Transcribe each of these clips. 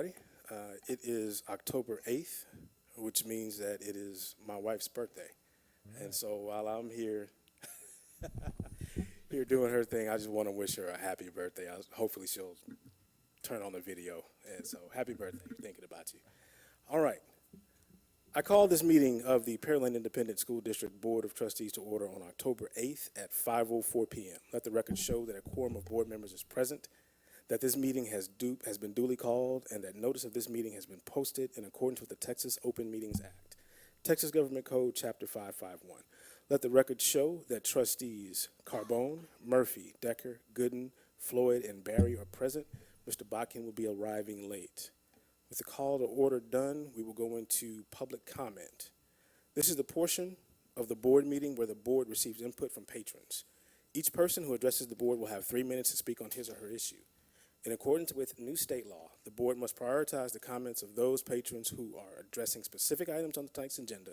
It is October 8th, which means that it is my wife's birthday. And so while I'm here doing her thing, I just want to wish her a happy birthday. Hopefully she'll turn on the video. And so happy birthday. We're thinking about you. All right. I call this meeting of the Pearland Independent School District Board of Trustees to order on October 8th at 5:04 p.m. Let the record show that a quorum of board members is present, that this meeting has been duly called, and that notice of this meeting has been posted in accordance with the Texas Open Meetings Act, Texas Government Code, Chapter 551. Let the record show that trustees Carbone, Murphy, Decker, Gooden, Floyd, and Barry are present. Mr. Botkin will be arriving late. With the call to order done, we will go into public comment. This is the portion of the board meeting where the board receives input from patrons. Each person who addresses the board will have 3 minutes to speak on his or her issue. In accordance with new state law, the board must prioritize the comments of those patrons who are addressing specific items on tonight's agenda,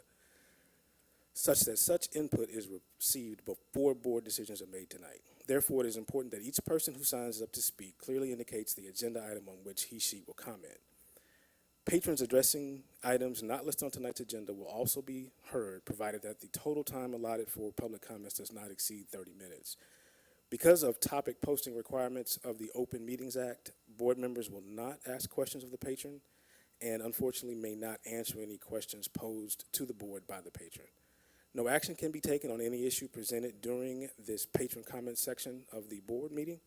such that such input is received before board decisions are made tonight. Therefore, it is important that each person who signs up to speak clearly indicates the agenda item on which he/she will comment. Patrons addressing items not listed on tonight's agenda will also be heard, provided that the total time allotted for public comments does not exceed 30 minutes. Because of topic posting requirements of the Open Meetings Act, board members will not ask questions of the patron and unfortunately may not answer any questions posed to the board by the patron. No action can be taken on any issue presented during this patron comment section of the board meeting.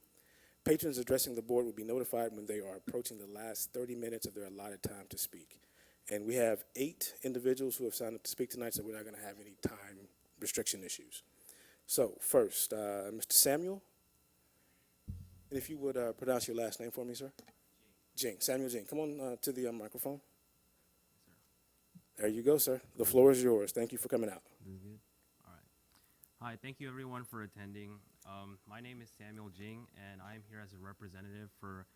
Patrons addressing the board will be notified when they are approaching the last 30 minutes of their allotted time to speak. And we have 8 individuals who have signed up to speak tonight, so we're not going to have any time restriction issues. So first, Mr. Samuel, and if you would pronounce your last name for me, sir. Jing, Samuel Jing. Come on to the microphone. There you go, sir. The floor is yours. Thank you for coming out. This is good? All right. Hi, thank you everyone for attending. My name is Samuel Jing, and I'm here as a representative for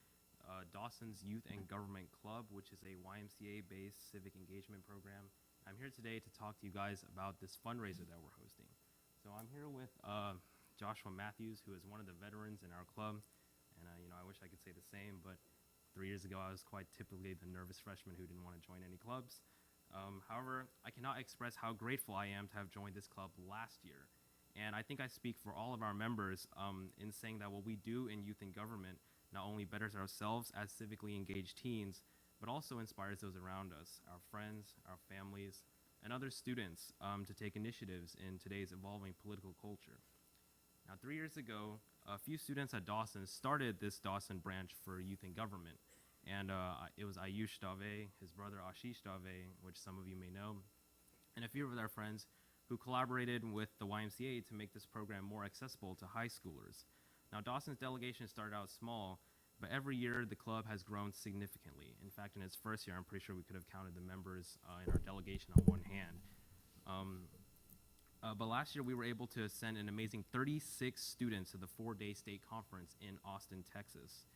Dawson's Youth and Government Club, which is a YMCA-based civic engagement program. I'm here today to talk to you guys about this fundraiser that we're hosting. So I'm here with Joshua Matthews, who is one of the veterans in our club, and I wish I could say the same, but 3 years ago I was quite typically the nervous freshman who didn't want to join any clubs. However, I cannot express how grateful I am to have joined this club last year. And I think I speak for all of our members in saying that what we do in youth and government not only betters ourselves as civically engaged teens, but also inspires those around us, our friends, our families, and other students to take initiatives in today's evolving political culture. Now, 3 years ago, a few students at Dawson started this Dawson branch for youth and government. And it was Ayush Dave, his brother Ashish Dave, which some of you may know, and a few of their friends who collaborated with the YMCA to make this program more accessible to high schoolers. Now, Dawson's delegation started out small, but every year the club has grown significantly. In fact, in its first year, I'm pretty sure we could have counted the members in our delegation on one hand. But last year, we were able to send an amazing 36 students to the 4-day state conference in Austin, Texas.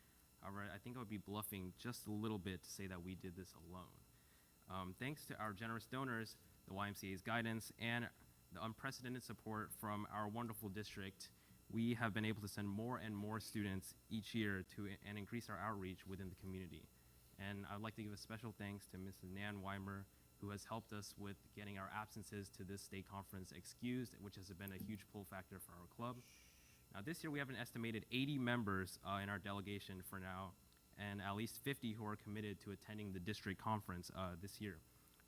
However, I think I would be bluffing just a little bit to say that we did this alone. Thanks to our generous donors, the YMCA's guidance, and the unprecedented support from our wonderful district, we have been able to send more and more students each year and increase our outreach within the community. And I'd like to give a special thanks to Mrs. Nan Weimer, who has helped us with getting our absences to this state conference excused, which has been a huge pull factor for our club. Now, this year we have an estimated 80 members in our delegation for now, and at least 50 who are committed to attending the district conference this year,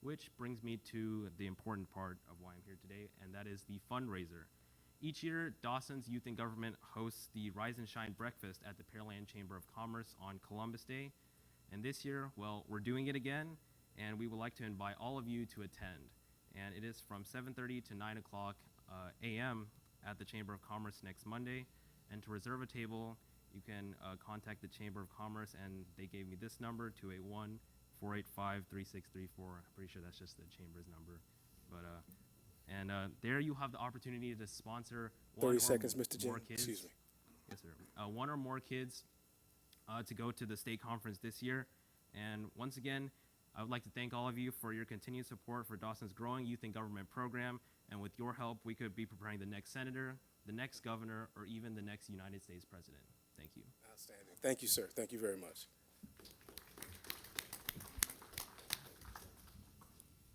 which brings me to the important part of why I'm here today, and that is the fundraiser. Each year, Dawson's Youth and Government hosts the Rise and Shine Breakfast at the Pearland Chamber of Commerce on Columbus Day, and this year, well, we're doing it again, and we would like to invite all of you to attend. And it is from 7:30 to 9 o'clock a.m. at the Chamber of Commerce next Monday. And to reserve a table, you can contact the Chamber of Commerce, and they gave me this number, 281-485-3634. I'm pretty sure that's just the Chamber's number. But there you have the opportunity to sponsor 30 seconds, Mr. Jim. more kids. Excuse me. Yes, sir. One or more kids to go to the state conference this year. And once again, I would like to thank all of you for your continued support for Dawson's growing youth and government program. And with your help, we could be preparing the next senator, the next governor, or even the next United States president. Thank you. Outstanding. Thank you, sir. Thank you very much.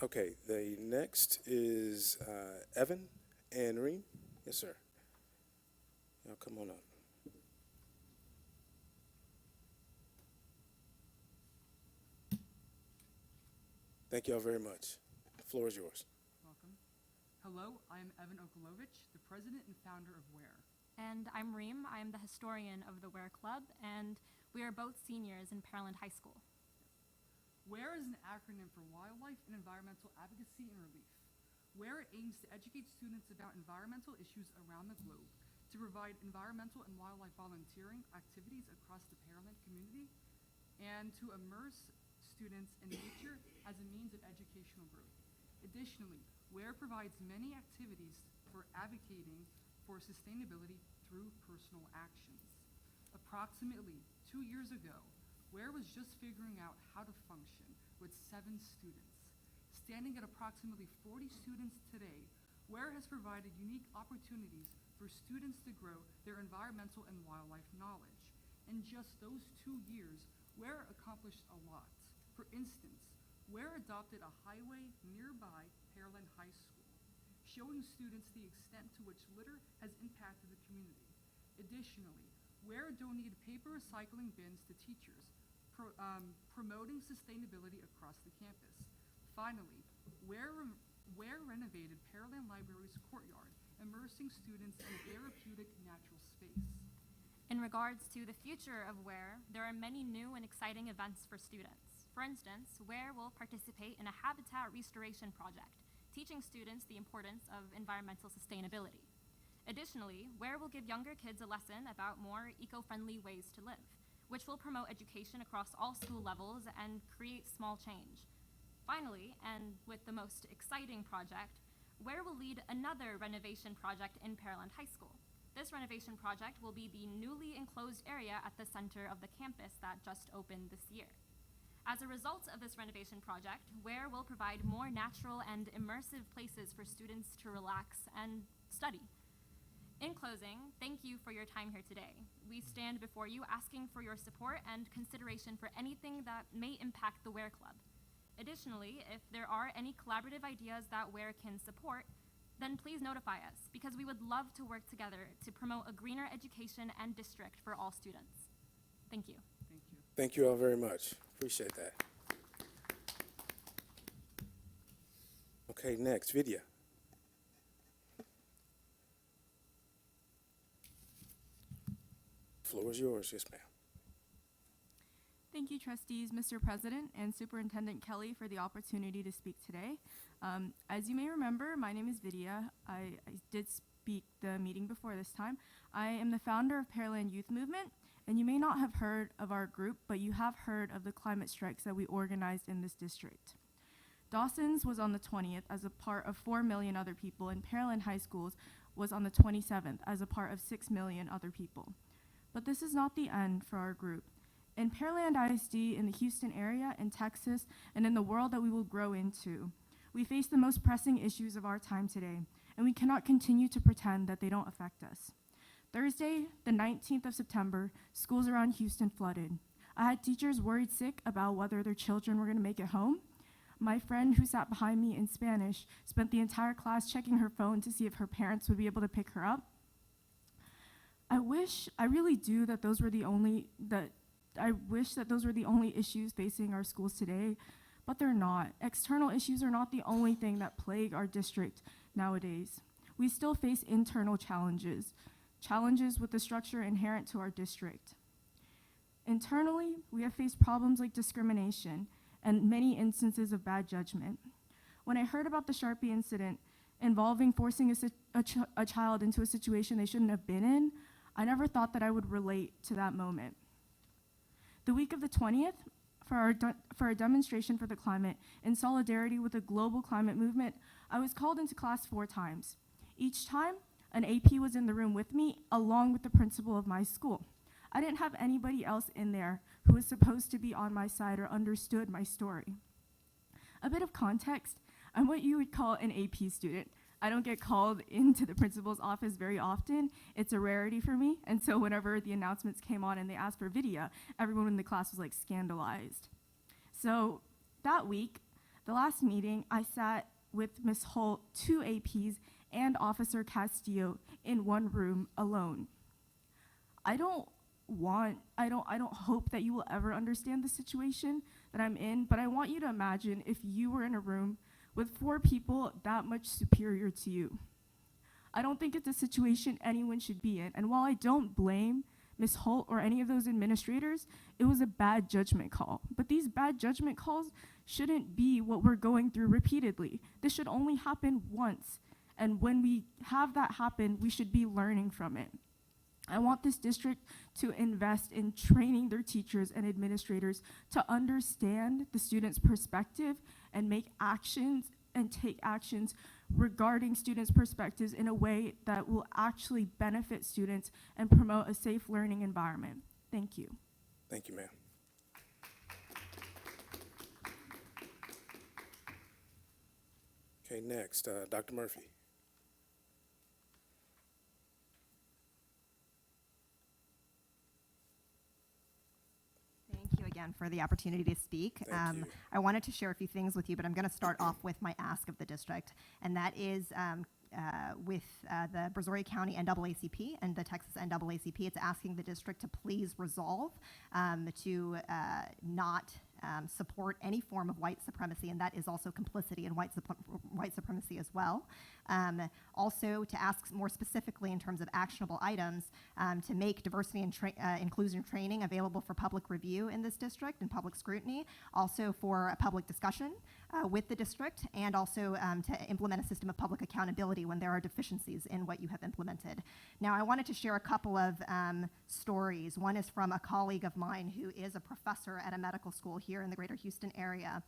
Okay, the next is Evan and Reem. Yes, sir. Y'all come on up. Thank y'all very much. The floor is yours. Welcome. Hello, I am Evan Okulovich, the president and founder of WARE. And I'm Reem. I am the historian of the WARE Club, and we are both seniors in Pearland High School. WARE is an acronym for Wildlife and Environmental Advocacy and Relief. WARE aims to educate students about environmental issues around the globe, to provide environmental and wildlife volunteering activities across the Pearland community, and to immerse students in nature as a means of educational growth. Additionally, WARE provides many activities for advocating for sustainability through personal actions. Approximately 2 years ago, WARE was just figuring out how to function with 7 students. Standing at approximately 40 students today, WARE has provided unique opportunities for students to grow their environmental and wildlife knowledge. In just those 2 years, WARE accomplished a lot. For instance, WARE adopted a highway nearby Pearland High School, showing students the extent to which litter has impacted the community. Additionally, WARE donated paper recycling bins to teachers, promoting sustainability across the campus. Finally, WARE renovated Pearland Library's courtyard, immersing students in a therapeutic natural space. In regards to the future of WARE, there are many new and exciting events for students. For instance, WARE will participate in a habitat restoration project, teaching students the importance of environmental sustainability. Additionally, WARE will give younger kids a lesson about more eco-friendly ways to live, which will promote education across all school levels and create small change. Finally, and with the most exciting project, WARE will lead another renovation project in Pearland High School. This renovation project will be the newly enclosed area at the center of the campus that just opened this year. As a result of this renovation project, WARE will provide more natural and immersive places for students to relax and study. In closing, thank you for your time here today. We stand before you asking for your support and consideration for anything that may impact the WARE Club. Additionally, if there are any collaborative ideas that WARE can support, then please notify us, because we would love to work together to promote a greener education and district for all students. Thank you. Thank you. Thank you all very much. Appreciate that. Okay, next, Vidya. Floor is yours. Yes, ma'am. Thank you, trustees, Mr. President, and Superintendent Kelly for the opportunity to speak today. As you may remember, my name is Vidya. I did speak the meeting before this time. I am the founder of Pearland Youth Movement, and you may not have heard of our group, but you have heard of the climate strikes that we organized in this district. Dawson's was on the 20th as a part of 4 million other people, and Pearland High School's was on the 27th as a part of 6 million other people. But this is not the end for our group. In Pearland ISD, in the Houston area, in Texas, and in the world that we will grow into, we face the most pressing issues of our time today, and we cannot continue to pretend that they don't affect us. Thursday, the 19th of September, schools around Houston flooded. I had teachers worried sick about whether their children were going to make it home. My friend who sat behind me in Spanish spent the entire class checking her phone to see if her parents would be able to pick her up. I wish that those were the only issues facing our schools today, but they're not. External issues are not the only thing that plague our district nowadays. We still face internal challenges with the structure inherent to our district. Internally, we have faced problems like discrimination and many instances of bad judgment. When I heard about the Sharpie incident involving forcing a child into a situation they shouldn't have been in, I never thought that I would relate to that moment. The week of the 20th, for our demonstration for the climate, in solidarity with the global climate movement, I was called into class 4 times. Each time, an AP was in the room with me, along with the principal of my school. I didn't have anybody else in there who was supposed to be on my side or understood my story. A bit of context, I'm what you would call an AP student. I don't get called into the principal's office very often. It's a rarity for me, and so whenever the announcements came on and they asked for Vidya, everyone in the class was like scandalized. So that week, The last meeting, I sat with Ms. Holt, 2 APs, and Officer Castillo in one room alone. I don't hope that you will ever understand the situation that I'm in, but I want you to imagine if you were in a room with 4 people that much superior to you. I don't think it's a situation anyone should be in, and while I don't blame Ms. Holt or any of those administrators, it was a bad judgment call. But these bad judgment calls shouldn't be what we're going through repeatedly. This should only happen once, and when we have that happen, we should be learning from it. I want this district to invest in training their teachers and administrators to understand the student's perspective and make actions and take actions regarding students' perspectives in a way that will actually benefit students and promote a safe learning environment. Thank you. Thank you, ma'am. Okay, next, Dr. Murphy. Thank you again for the opportunity to speak. Thank you. I wanted to share a few things with you, but I'm going to start off with my ask of the district, and that is with the Brazoria County NAACP and the Texas NAACP. It's asking the district to please resolve to not support any form of white supremacy, and that is also complicity in white supremacy as well. Also, to ask more specifically in terms of actionable items, to make diversity and inclusion training available for public review in this district and public scrutiny, also for a public discussion with the district, and also to implement a system of public accountability when there are deficiencies in what you have implemented. Now, I wanted to share a couple of stories. One is from a colleague of mine who is a professor at a medical school here in the greater Houston area.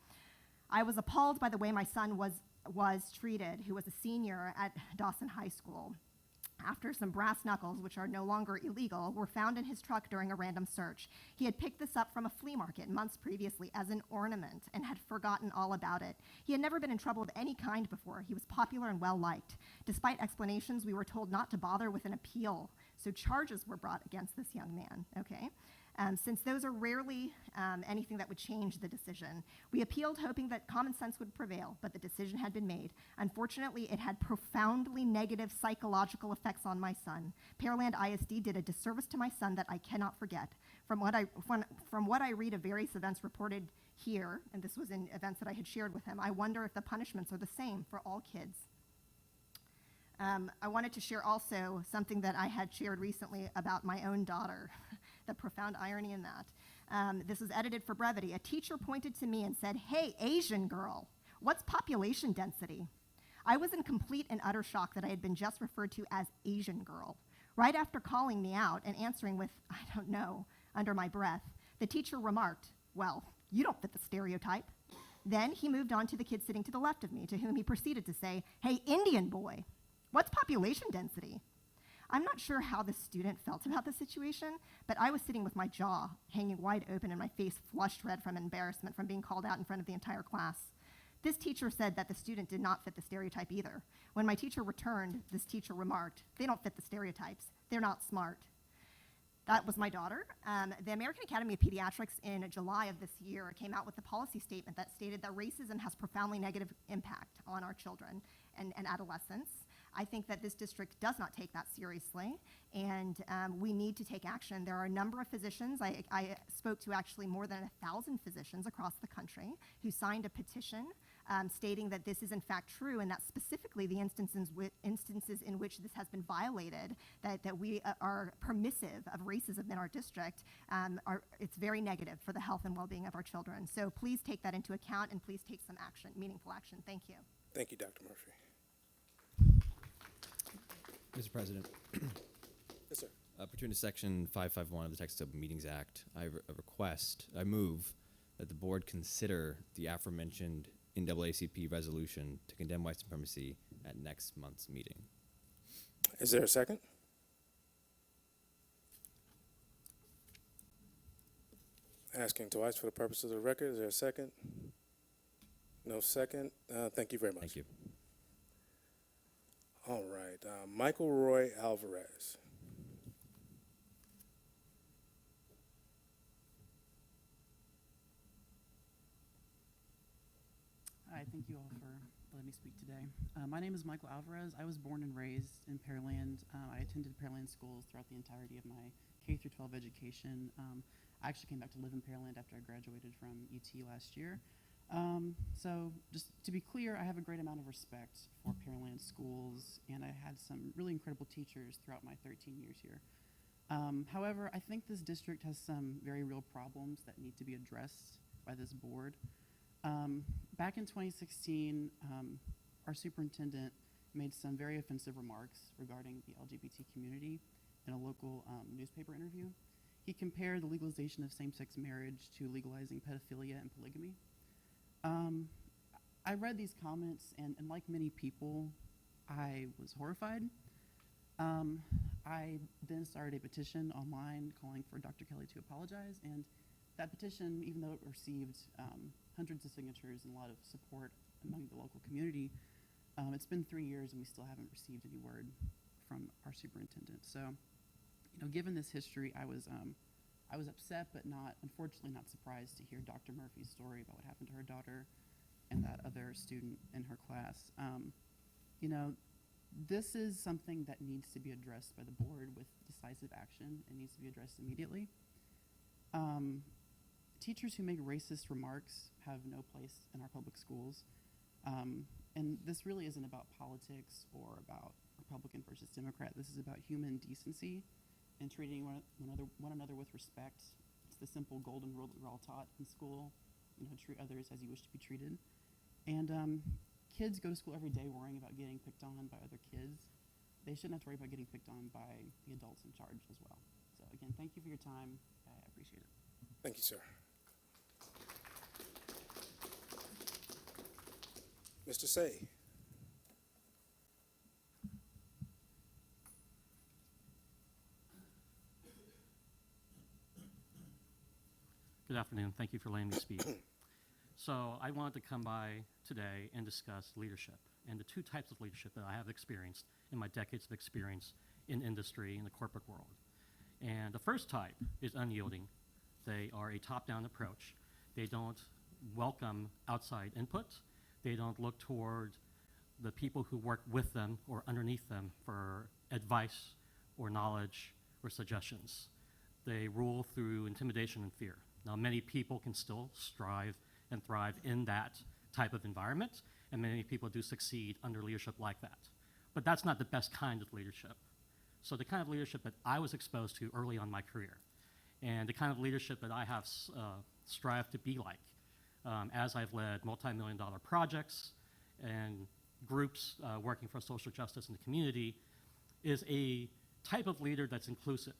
I was appalled by the way my son was treated, who was a senior at Dawson High School, after some brass knuckles, which are no longer illegal, were found in his truck during a random search. He had picked this up from a flea market months previously as an ornament and had forgotten all about it. He had never been in trouble of any kind before. He was popular and well-liked. Despite explanations, we were told not to bother with an appeal, so charges were brought against this young man, okay? Since those are rarely anything that would change the decision. We appealed hoping that common sense would prevail, but the decision had been made. Unfortunately, it had profoundly negative psychological effects on my son. Pearland ISD did a disservice to my son that I cannot forget. From what I read of various events reported here, and this was in events that I had shared with him, I wonder if the punishments are the same for all kids. I wanted to share also something that I had shared recently about my own daughter. The profound irony in that. This was edited for brevity. A teacher pointed to me and said, "Hey, Asian girl, what's population density?" I was in complete and utter shock that I had been just referred to as Asian girl. Right after calling me out and answering with, "I don't know," under my breath, the teacher remarked, "Well, you don't fit the stereotype." Then he moved on to the kid sitting to the left of me, to whom he proceeded to say, "Hey, Indian boy, what's population density?" I'm not sure how the student felt about the situation, but I was sitting with my jaw hanging wide open and my face flushed red from embarrassment from being called out in front of the entire class. This teacher said that the student did not fit the stereotype either. When my teacher returned, this teacher remarked, "They don't fit the stereotypes. They're not smart." That was my daughter. The American Academy of Pediatrics in July of this year came out with a policy statement that stated that racism has profoundly negative impact on our children and adolescents. I think that this district does not take that seriously, and we need to take action. There are a number of physicians. I spoke to actually more than 1,000 physicians across the country who signed a petition stating that this is in fact true, and that specifically the instances in which this has been violated, that we are permissive of racism in our district, it's very negative for the health and well-being of our children. So please take that into account, and please take some action, meaningful action. Thank you. Thank you, Dr. Murphy. Mr. President, Yes, sir. pursuant to Section 551 of the Texas Open Meetings Act, I move that the board consider the aforementioned NAACP resolution to condemn white supremacy at next month's meeting. Is there a second? Asking twice for the purposes of the record. Is there a second? No second. Thank you very much. Thank you. All right. Michael Roy Alvarez. Hi, thank you all for letting me speak today. My name is Michael Alvarez. I was born and raised in Pearland. I attended Pearland schools throughout the entirety of my K through 12 education. I actually came back to live in Pearland after I graduated from UT last year. So just to be clear, I have a great amount of respect for Pearland schools, and I had some really incredible teachers throughout my 13 years here. However, I think this district has some very real problems that need to be addressed by this board. Back in 2016, our superintendent made some very offensive remarks regarding the LGBT community in a local newspaper interview. He compared the legalization of same-sex marriage to legalizing pedophilia and polygamy. I read these comments, and like many people, I was horrified. I then started a petition online calling for Dr. Kelly to apologize, and that petition, even though it received hundreds of signatures and a lot of support among the local community, it's been 3 years and we still haven't received any word from our superintendent. So, you know, given this history, I was upset, but unfortunately not surprised to hear Dr. Murphy's story about what happened to her daughter and that other student in her class. You know, this is something that needs to be addressed by the board with decisive action. It needs to be addressed immediately. Teachers who make racist remarks have no place in our public schools. And this really isn't about politics or about Republican versus Democrat. This is about human decency and treating one another with respect. It's the simple golden rule that we're all taught in school. You know, treat others as you wish to be treated. And kids go to school every day worrying about getting picked on by other kids. They shouldn't have to worry about getting picked on by the adults in charge as well. So again, thank you for your time. I appreciate it. Thank you, sir. Mr. Say. Good afternoon. Thank you for letting me speak. So I wanted to come by today and discuss leadership and the two types of leadership that I have experienced in my decades of experience in industry and the corporate world. And the first type is unyielding. They are a top-down approach. They don't welcome outside input. They don't look toward the people who work with them or underneath them for advice or knowledge or suggestions. They rule through intimidation and fear. Now, many people can still strive and thrive in that type of environment, and many people do succeed under leadership like that. But that's not the best kind of leadership. So the kind of leadership that I was exposed to early on in my career, and the kind of leadership that I have strived to be like, as I've led multi-million-dollar projects and groups working for social justice in the community, is a type of leader that's inclusive.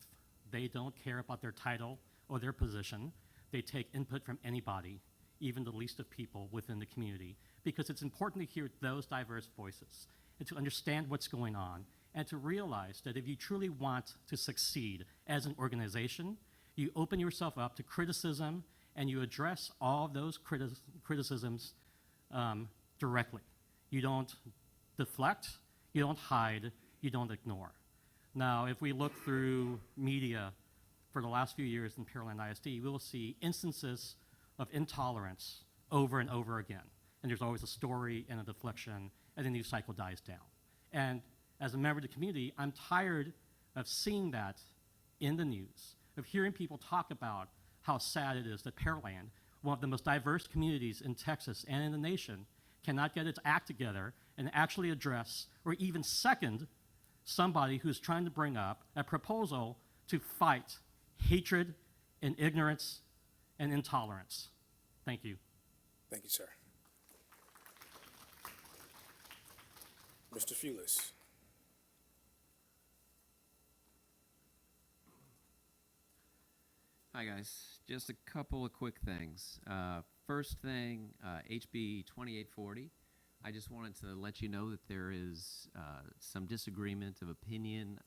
They don't care about their title or their position. They take input from anybody, even the least of people within the community, because it's important to hear those diverse voices and to understand what's going on and to realize that if you truly want to succeed as an organization, you open yourself up to criticism and you address all of those criticisms directly. You don't deflect, you don't hide, you don't ignore. Now, if we look through media for the last few years in Pearland ISD, we will see instances of intolerance over and over again. And there's always a story and a deflection, and the news cycle dies down. And as a member of the community, I'm tired of seeing that in the news, of hearing people talk about how sad it is that Pearland, one of the most diverse communities in Texas and in the nation, cannot get its act together and actually address or even second somebody who's trying to bring up a proposal to fight hatred and ignorance and intolerance. Thank you. Thank you, sir. Mr. Fulis. Hi guys, just a couple of quick things. First thing, HB 2840. I just wanted to let you know that there is some disagreement of opinion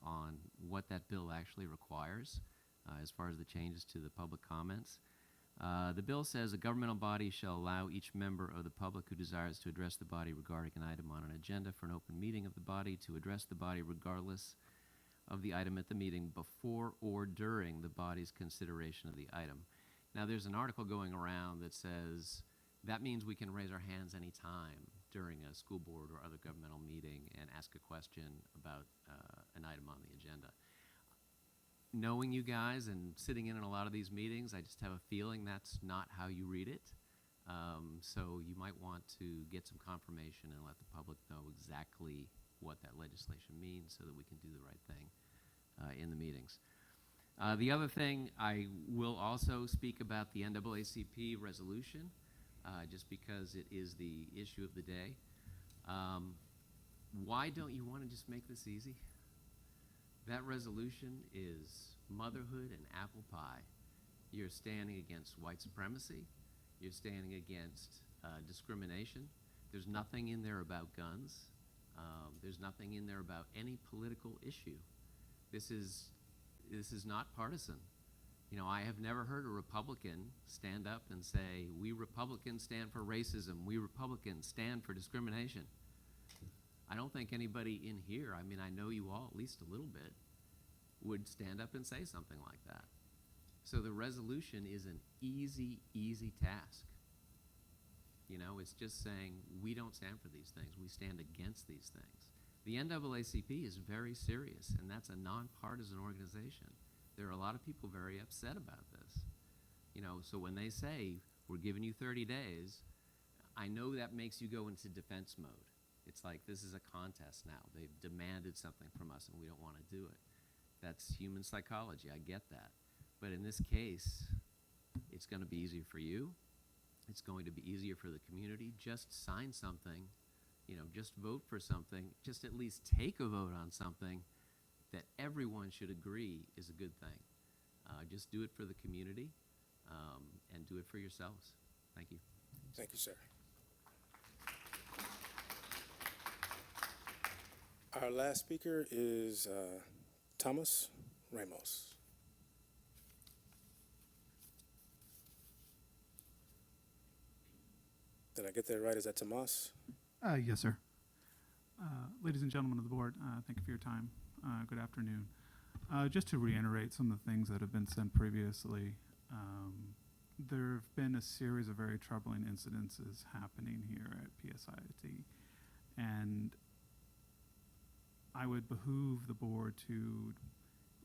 on what that bill actually requires as far as the changes to the public comments. The bill says a governmental body shall allow each member of the public who desires to address the body regarding an item on an agenda for an open meeting of the body to address the body regardless of the item at the meeting before or during the body's consideration of the item. Now there's an article going around that says That means we can raise our hands anytime during a school board or other governmental meeting and ask a question about an item on the agenda. Knowing you guys and sitting in a lot of these meetings, I just have a feeling that's not how you read it. So you might want to get some confirmation and let the public know exactly what that legislation means so that we can do the right thing in the meetings. The other thing, I will also speak about the NAACP resolution, just because it is the issue of the day. Why don't you want to just make this easy? That resolution is motherhood and apple pie. You're standing against white supremacy. You're standing against discrimination. There's nothing in there about guns. There's nothing in there about any political issue. This is not partisan. You know, I have never heard a Republican stand up and say, we Republicans stand for racism, we Republicans stand for discrimination. I don't think anybody in here, I mean, I know you all at least a little bit, would stand up and say something like that. So the resolution is an easy, easy task. You know, it's just saying, we don't stand for these things, we stand against these things. The NAACP is very serious, and that's a nonpartisan organization. There are a lot of people very upset about this. You know, so when they say, we're giving you 30 days, I know that makes you go into defense mode. It's like, this is a contest now. They've demanded something from us, and we don't want to do it. That's human psychology, I get that. But in this case, it's going to be easier for you. It's going to be easier for the community. Just sign something, you know, just vote for something, just at least take a vote on something that everyone should agree is a good thing. Just do it for the community and do it for yourselves. Thank you. Thank you, sir. Our last speaker is Thomas Ramos. Did I get that right? Is that Tomas? Yes, sir. Ladies and gentlemen of the board, thank you for your time. Good afternoon. Just to reiterate some of the things that have been said previously, there have been a series of very troubling incidences happening here at PSIT, and I would behoove the board to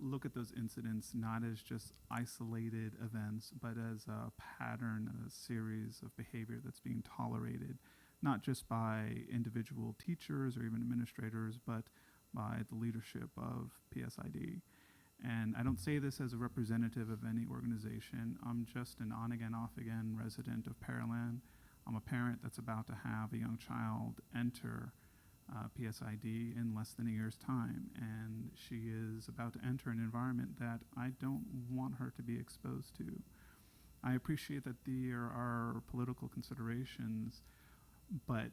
look at those incidents not as just isolated events, but as a pattern, a series of behavior that's being tolerated, not just by individual teachers or even administrators, but by the leadership of PSID. And I don't say this as a representative of any organization. I'm just an on-again, off-again resident of Pearland. I'm a parent that's about to have a young child enter PSID in less than a year's time, and she is about to enter an environment that I don't want her to be exposed to. I appreciate that there are political considerations, but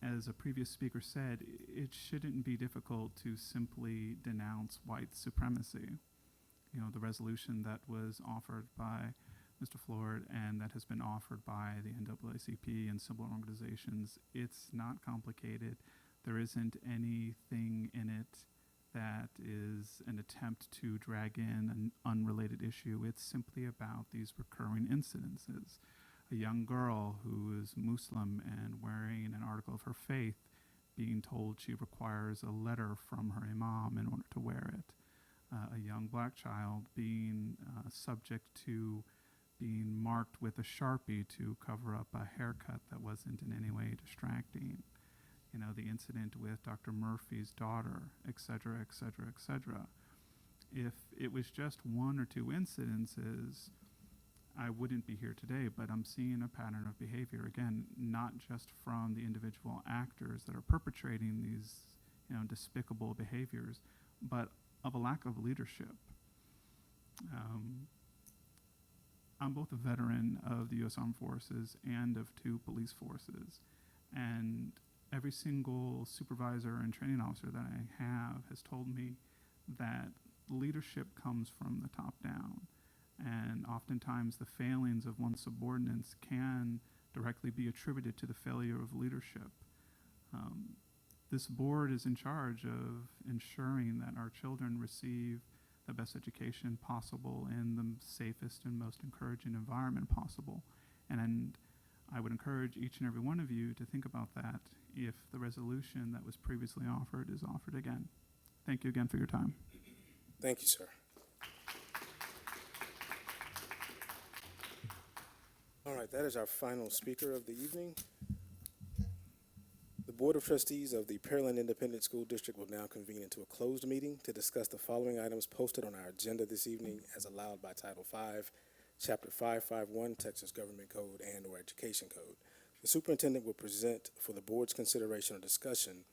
as a previous speaker said, it shouldn't be difficult to simply denounce white supremacy. You know, the resolution that was offered by Mr. Flord and that has been offered by the NAACP and similar organizations, it's not complicated. There isn't anything in it that is an attempt to drag in an unrelated issue. It's simply about these recurring incidences. A young girl who is Muslim and wearing an article of her faith being told she requires a letter from her imam in order to wear it. A young black child being subject to being marked with a Sharpie to cover up a haircut that wasn't in any way distracting. You know, the incident with Dr. Murphy's daughter, et cetera, et cetera, et cetera. If it was just one or two incidences, I wouldn't be here today, but I'm seeing a pattern of behavior, again, not just from the individual actors that are perpetrating these, you know, despicable behaviors, but of a lack of leadership. I'm both a veteran of the U.S. Armed Forces and of 2 police forces, and every single supervisor and training officer that I have has told me that leadership comes from the top down. And oftentimes the failings of one's subordinates can directly be attributed to the failure of leadership. This board is in charge of ensuring that our children receive the best education possible in the safest and most encouraging environment possible. And I would encourage each and every one of you to think about that if the resolution that was previously offered is offered again. Thank you again for your time. Thank you, sir. All right, that is our final speaker of the evening. The Board of Trustees of the Pearland Independent School District will now convene into a closed meeting to discuss the following items posted on our agenda this evening as allowed by Title V, Chapter 551, Texas Government Code and/or Education Code. The superintendent will present for the board's consideration or discussion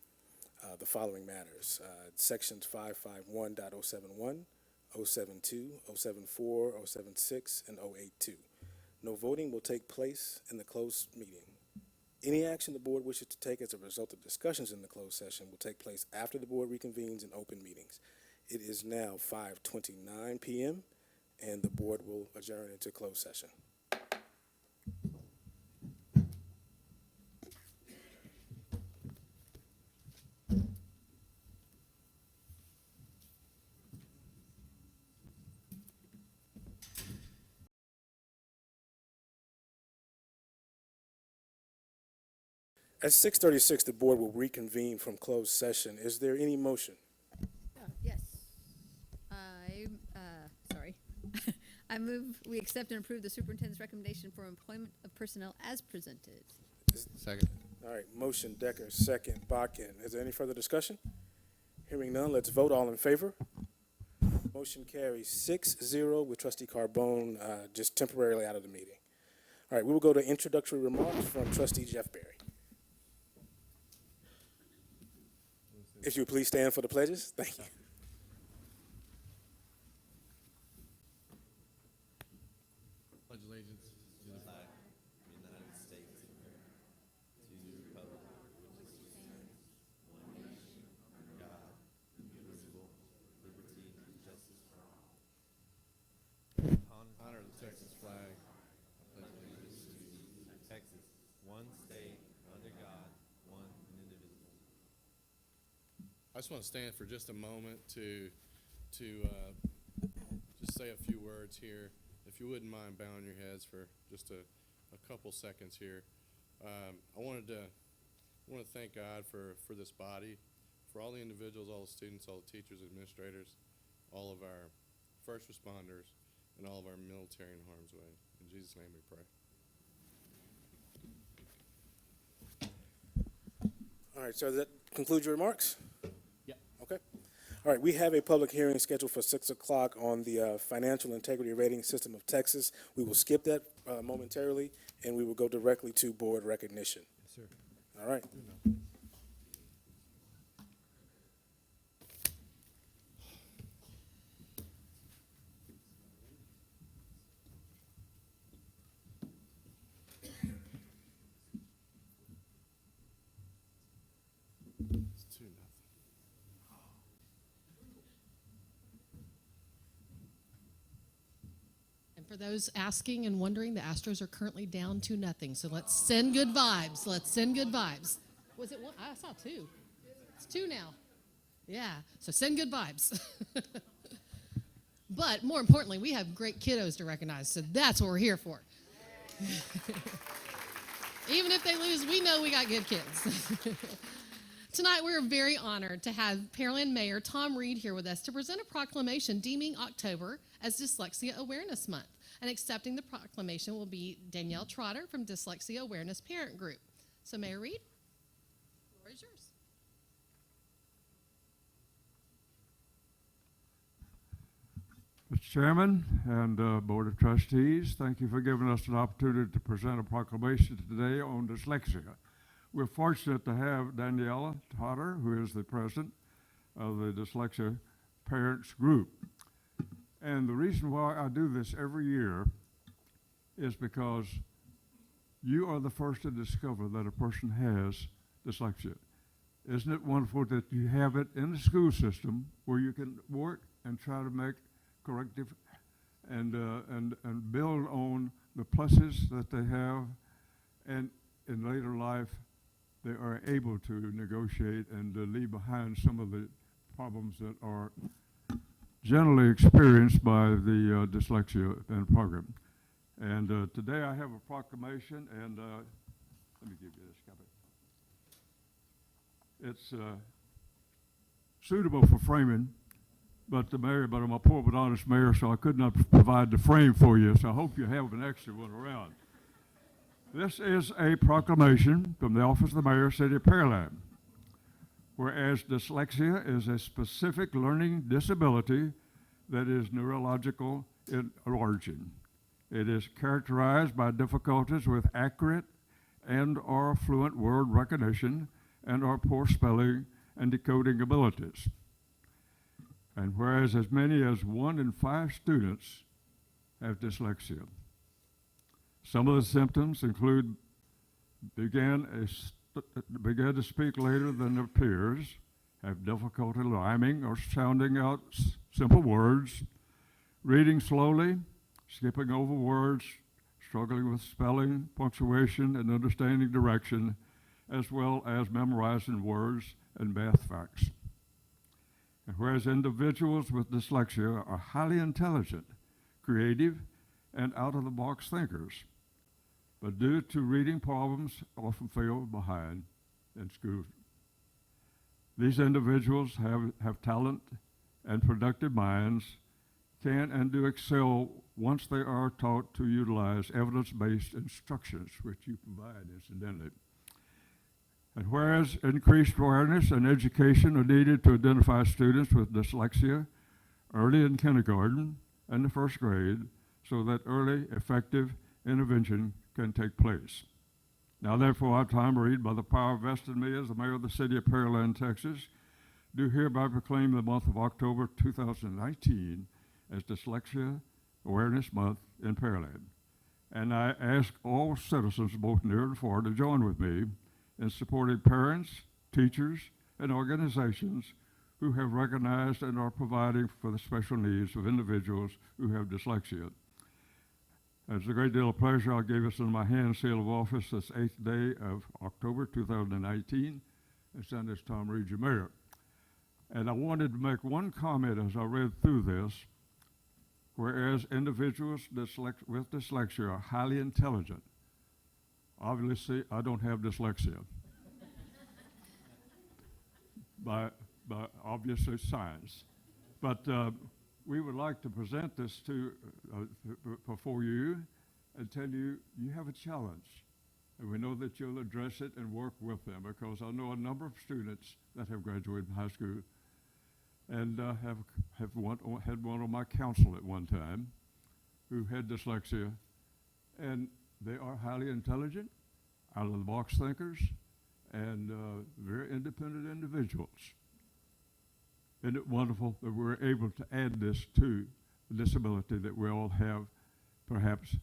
the following matters. Sections 551.071, 072, 074, 076, and 082. No voting will take place in the closed meeting. Any action the board wishes to take as a result of discussions in the closed session will take place after the board reconvenes in open meetings. It is now 5:29 p.m., and the board will adjourn into closed session. At 6:36, the board will reconvene from closed session. Is there any motion? Yes. Sorry. I move we accept and approve the superintendent's recommendation for employment of personnel as presented. Second. All right, motion Decker, second Bakken. Is there any further discussion? Hearing none, let's vote. All in favor? Motion carries 6-0 with trustee Carbone just temporarily out of the meeting. All right, we will go to introductory remarks from trustee Jeff Berry. If you would please stand for the pledges. Thank you. Pledge allegiance to the flag of the United States of America, to the republic which stands one nation under God, indivisible, liberty and justice for all. Honor the Texas flag. I pledge allegiance to Texas, one state under God, one and indivisible. I just want to stand for just a moment to just say a few words here. If you wouldn't mind bowing your heads for just a couple seconds here. I want to thank God for this body, for all the individuals, all the students, all the teachers, administrators, all of our first responders, and all of our military in harm's way. In Jesus' name we pray. All right, so does that conclude your remarks? Yeah. Okay. All right, we have a public hearing scheduled for 6 o'clock on the Financial Integrity Rating System of Texas. We will skip that momentarily, and we will go directly to board recognition. Yes, sir. All right. It's 2-0. And for those asking and wondering, the Astros are currently down 2-0. So let's send good vibes. Let's send good vibes. Was it one? I saw 2. It's 2 now. Yeah. So send good vibes. But more importantly, we have great kiddos to recognize. So that's what we're here for. Even if they lose, we know we got good kids. Tonight, we're very honored to have Pearland Mayor Tom Reed here with us to present a proclamation deeming October as Dyslexia Awareness Month. And accepting the proclamation will be Danielle Trotter from Dyslexia Awareness Parent Group. So, Mayor Reed, the floor is yours. Mr. Chairman and Board of Trustees, thank you for giving us an opportunity to present a proclamation today on dyslexia. We're fortunate to have Daniela Trotter, who is the president of the Dyslexia Parents Group. And the reason why I do this every year is because you are the first to discover that a person has dyslexia. Isn't it wonderful that you have it in the school system where you can work and try to make corrective and build on the pluses that they have, and in later life they are able to negotiate and leave behind some of the problems that are generally experienced by the dyslexia program. And today I have a proclamation, and let me give you this copy. It's suitable for framing, but I'm a poor but honest mayor, so I could not provide the frame for you, so I hope you have an extra one around. This is a proclamation from the Office of the Mayor, City of Pearland. Whereas dyslexia is a specific learning disability that is neurological in origin. It is characterized by difficulties with accurate and/or fluent word recognition and/or poor spelling and decoding abilities. And whereas as many as 1 in 5 students have dyslexia. Some of the symptoms include began to speak later than their peers, have difficulty rhyming or sounding out simple words, reading slowly, skipping over words, struggling with spelling, punctuation, and understanding direction, as well as memorizing words and math facts. And whereas individuals with dyslexia are highly intelligent, creative, and out-of-the-box thinkers, but due to reading problems often fail behind in school. These individuals have talent and productive minds, can and do excel once they are taught to utilize evidence-based instructions, which you provide incidentally. And whereas increased awareness and education are needed to identify students with dyslexia early in kindergarten and the 1st grade so that early effective intervention can take place. Now therefore I, Tom Reed, by the power vested in me as the mayor of the city of Pearland, Texas, do hereby proclaim the month of October 2019 as Dyslexia Awareness Month in Pearland. And I ask all citizens, both near and far, to join with me in supporting parents, teachers, and organizations who have recognized and are providing for the special needs of individuals who have dyslexia. It's a great deal of pleasure. I'll give us in my hand seal of office this 8th day of October 2019, and send this Tom Reed, your mayor. And I wanted to make one comment as I read through this. Whereas individuals with dyslexia are highly intelligent. Obviously, I don't have dyslexia. by obviously science. But we would like to present this before you and tell you you have a challenge. And we know that you'll address it and work with them, because I know a number of students that have graduated from high school and had one on my council at one time who had dyslexia. And they are highly intelligent, out-of-the-box thinkers, and very independent individuals. Isn't it wonderful that we're able to add this to the disability that we all have, perhaps,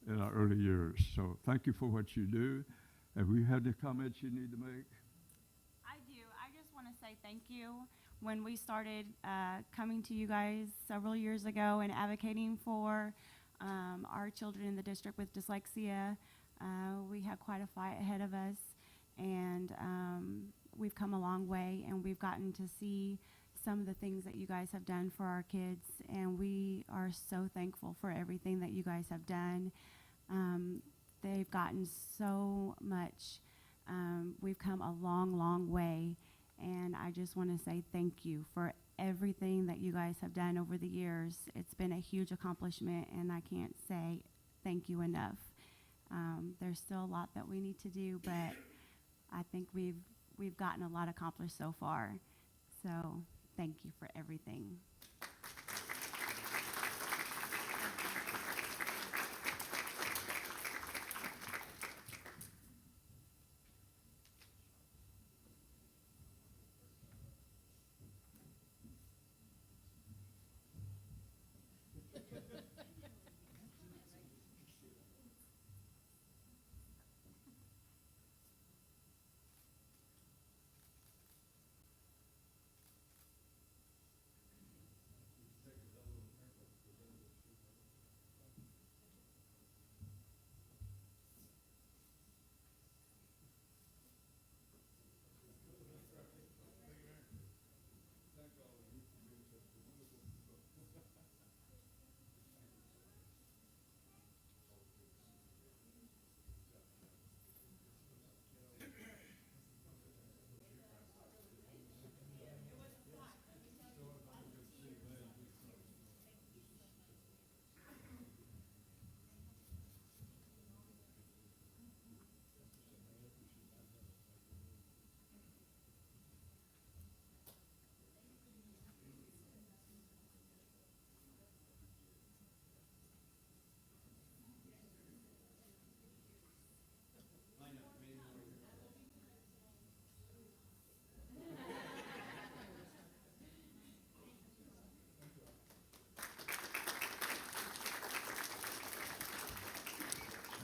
in our early years? So thank you for what you do. Have you had any comments you need to make? I do. I just want to say thank you. When we started coming to you guys several years ago and advocating for our children in the district with dyslexia, we had quite a fight ahead of us, and we've come a long way, and we've gotten to see some of the things that you guys have done for our kids, and we are so thankful for everything that you guys have done. They've gotten so much. We've come a long, long way, and I just want to say thank you for everything that you guys have done over the years. It's been a huge accomplishment, and I can't say thank you enough. There's still a lot that we need to do, but I think we've gotten a lot accomplished so far. So thank you for everything.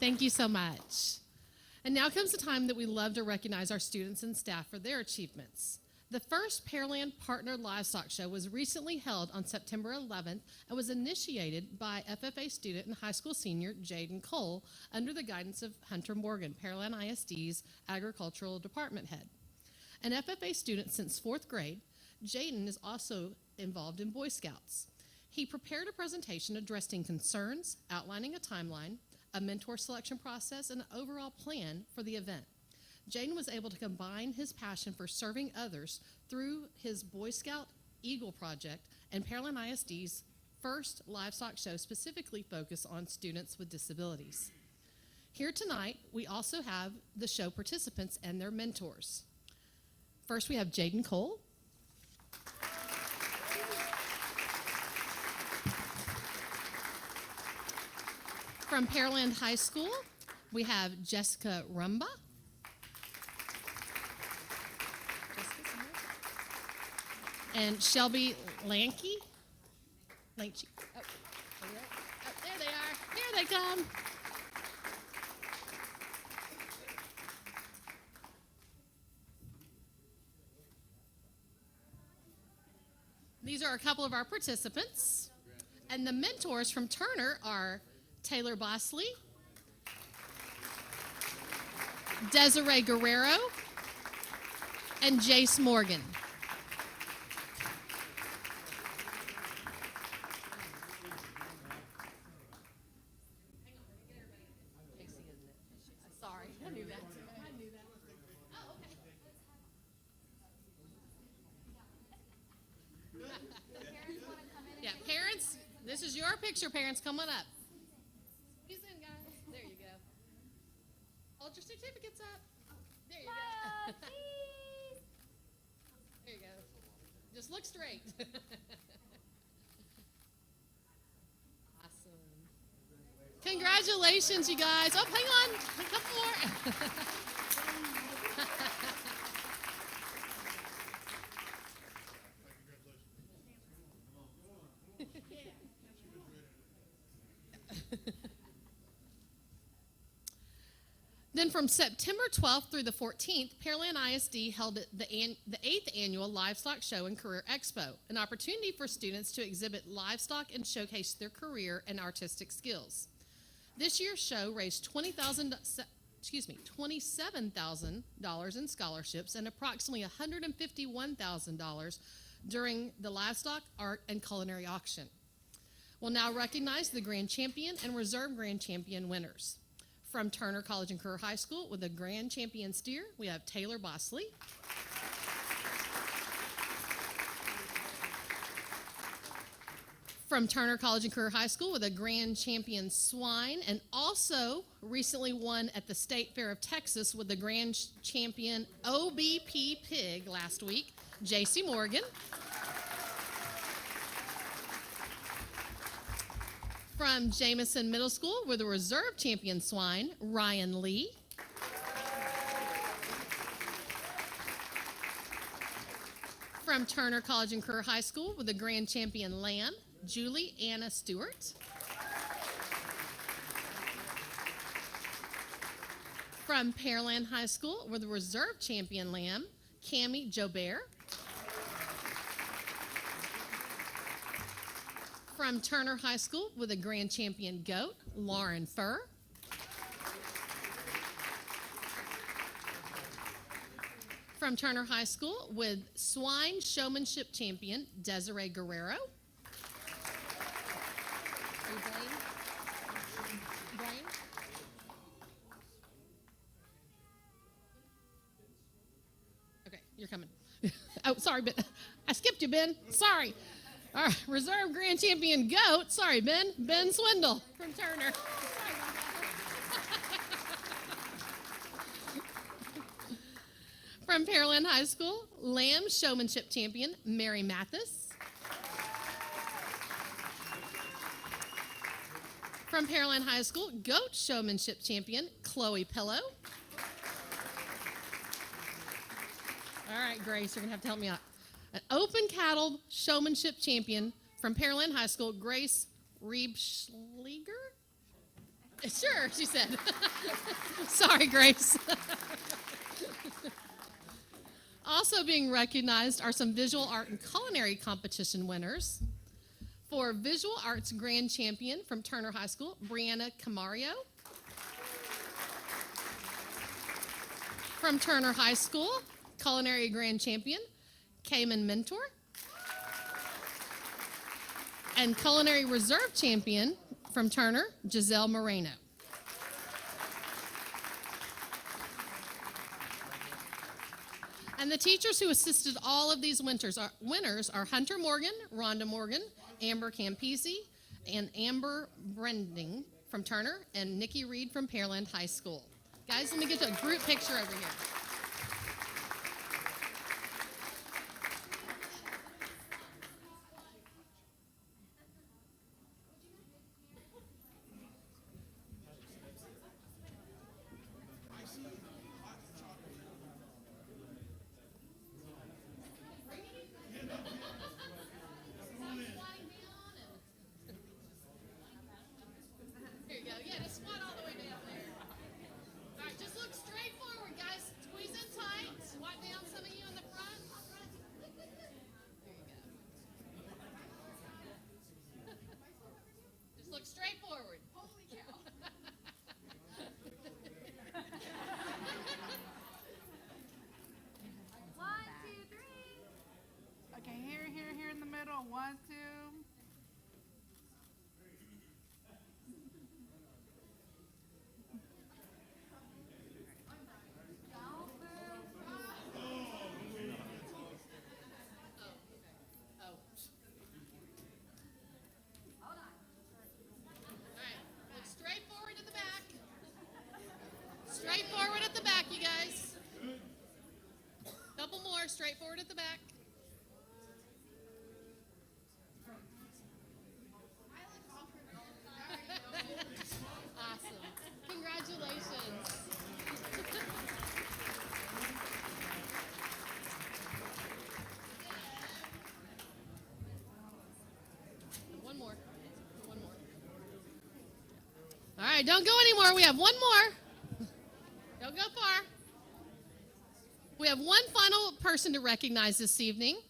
Thank you so much. And now comes the time that we love to recognize our students and staff for their achievements. The first Pearland Partnered Livestock Show was recently held on September 11th and was initiated by FFA student and high school senior Jaden Cole under the guidance of Hunter Morgan, Pearland ISD's agricultural department head. An FFA student since 4th grade, Jaden is also involved in Boy Scouts. He prepared a presentation addressing concerns, outlining a timeline, a mentor selection process, and an overall plan for the event. Jaden was able to combine his passion for serving others through his Boy Scout Eagle project and Pearland ISD's first livestock show specifically focused on students with disabilities. Here tonight, we also have the show participants and their mentors. First, we have Jaden Cole. From Pearland High School, we have Jessica Rumba. And Shelby Lanke. Lanke. Oh, there they are. Here they come. These are a couple of our participants. And the mentors from Turner are Taylor Bosley, Desiree Guerrero, and Jace Morgan. Sorry, I knew that. Oh, okay. Yeah, parents, this is your picture, parents. Come on up. Squeeze in, guys. There you go. Hold your certificates up. There you go. There you go. Just look straight. Awesome. Congratulations, you guys. Oh, hang on. A couple more. Then from September 12th through the 14th, Pearland ISD held the 8th Annual Livestock Show and Career Expo, an opportunity for students to exhibit livestock and showcase their career and artistic skills. This year's show raised $27,000 in scholarships and approximately $151,000 during the livestock, art, and culinary auction. We'll now recognize the Grand Champion and Reserve Grand Champion winners. From Turner College and Career High School with a Grand Champion steer, we have Taylor Bosley. From Turner College and Career High School with a Grand Champion swine, and also recently won at the State Fair of Texas with the Grand Champion OBP pig last week, J.C. Morgan. From Jamison Middle School with a Reserve Champion swine, Ryan Lee. From Turner College and Career High School with a Grand Champion lamb, Julie Anna Stewart. From Pearland High School with a Reserve Champion lamb, Cammie Jobert. From Turner High School with a Grand Champion goat, Lauren Furr. From Turner High School with Swine Showmanship Champion, Desiree Guerrero. Blaine? Okay, you're coming. Oh, sorry, Ben. I skipped you, Ben. Sorry. All right, Reserve Grand Champion goat. Sorry, Ben. Ben Swindle from Turner. From Pearland High School, Lamb Showmanship Champion, Mary Mathis. From Pearland High School, Goat Showmanship Champion, Chloe Pillow. All right, Grace, you're going to have to help me out. An Open Cattle Showmanship Champion from Pearland High School, Grace Reebschlager. Sure, she said. Sorry, Grace. Also being recognized are some visual art and culinary competition winners. For Visual Arts Grand Champion from Turner High School, Brianna Camario. From Turner High School, Culinary Grand Champion, Cayman Mentor. And Culinary Reserve Champion from Turner, Giselle Moreno. And the teachers who assisted all of these winners are Hunter Morgan, Rhonda Morgan, Amber Campisi, and Amber Brending from Turner, and Nikki Reed from Pearland High School. Guys, let me get a group picture over here. Here you go. Yeah, just squat all the way down there. All right, just look straight forward, guys. Squeeze in tight. Squat down, some of you in the front. There you go. Just look straight forward. Holy cow. One, two, three. Okay, here in the middle. 1, 2. Look straight forward at the back. Straight forward at the back, you guys. Couple more, straight forward at the back. Awesome. Congratulations. One more. One more. All right, don't go anymore. We have one more. Don't go far. We have one final person to recognize this evening.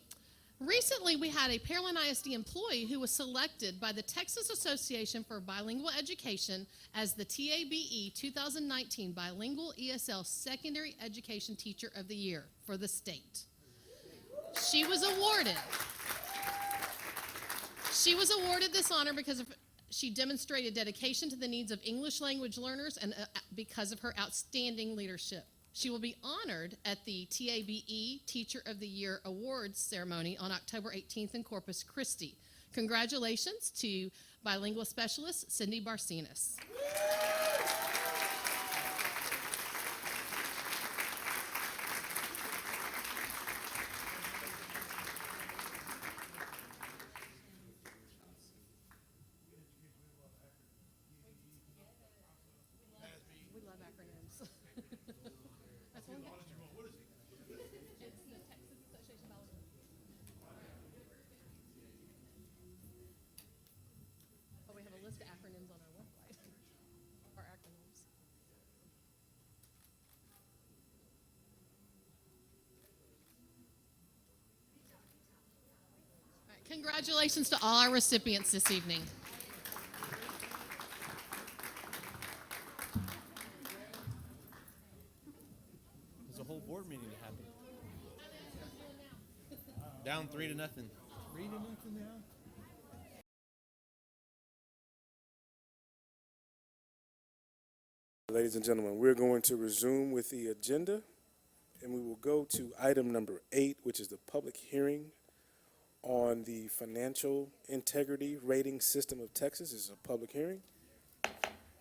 Recently, we had a Pearland ISD employee who was selected by the Texas Association for Bilingual Education as the TABE 2019 Bilingual ESL Secondary Education Teacher of the Year for the state. She was awarded this honor because she demonstrated dedication to the needs of English language learners and because of her outstanding leadership. She will be honored at the TABE Teacher of the Year Awards ceremony on October 18th in Corpus Christi. Congratulations to bilingual specialist Cindy Barcenas. We love acronyms. That's one. It's the Texas Association of Bilingual. Oh, we have a list of acronyms on our website. Our acronyms. All right, congratulations to all our recipients this evening. There's a whole board meeting to happen. Down 3-0. 3-0 now? Ladies and gentlemen, we're going to resume with the agenda, and we will go to item number 8, which is the public hearing on the Financial Integrity Rating System of Texas. This is a public hearing.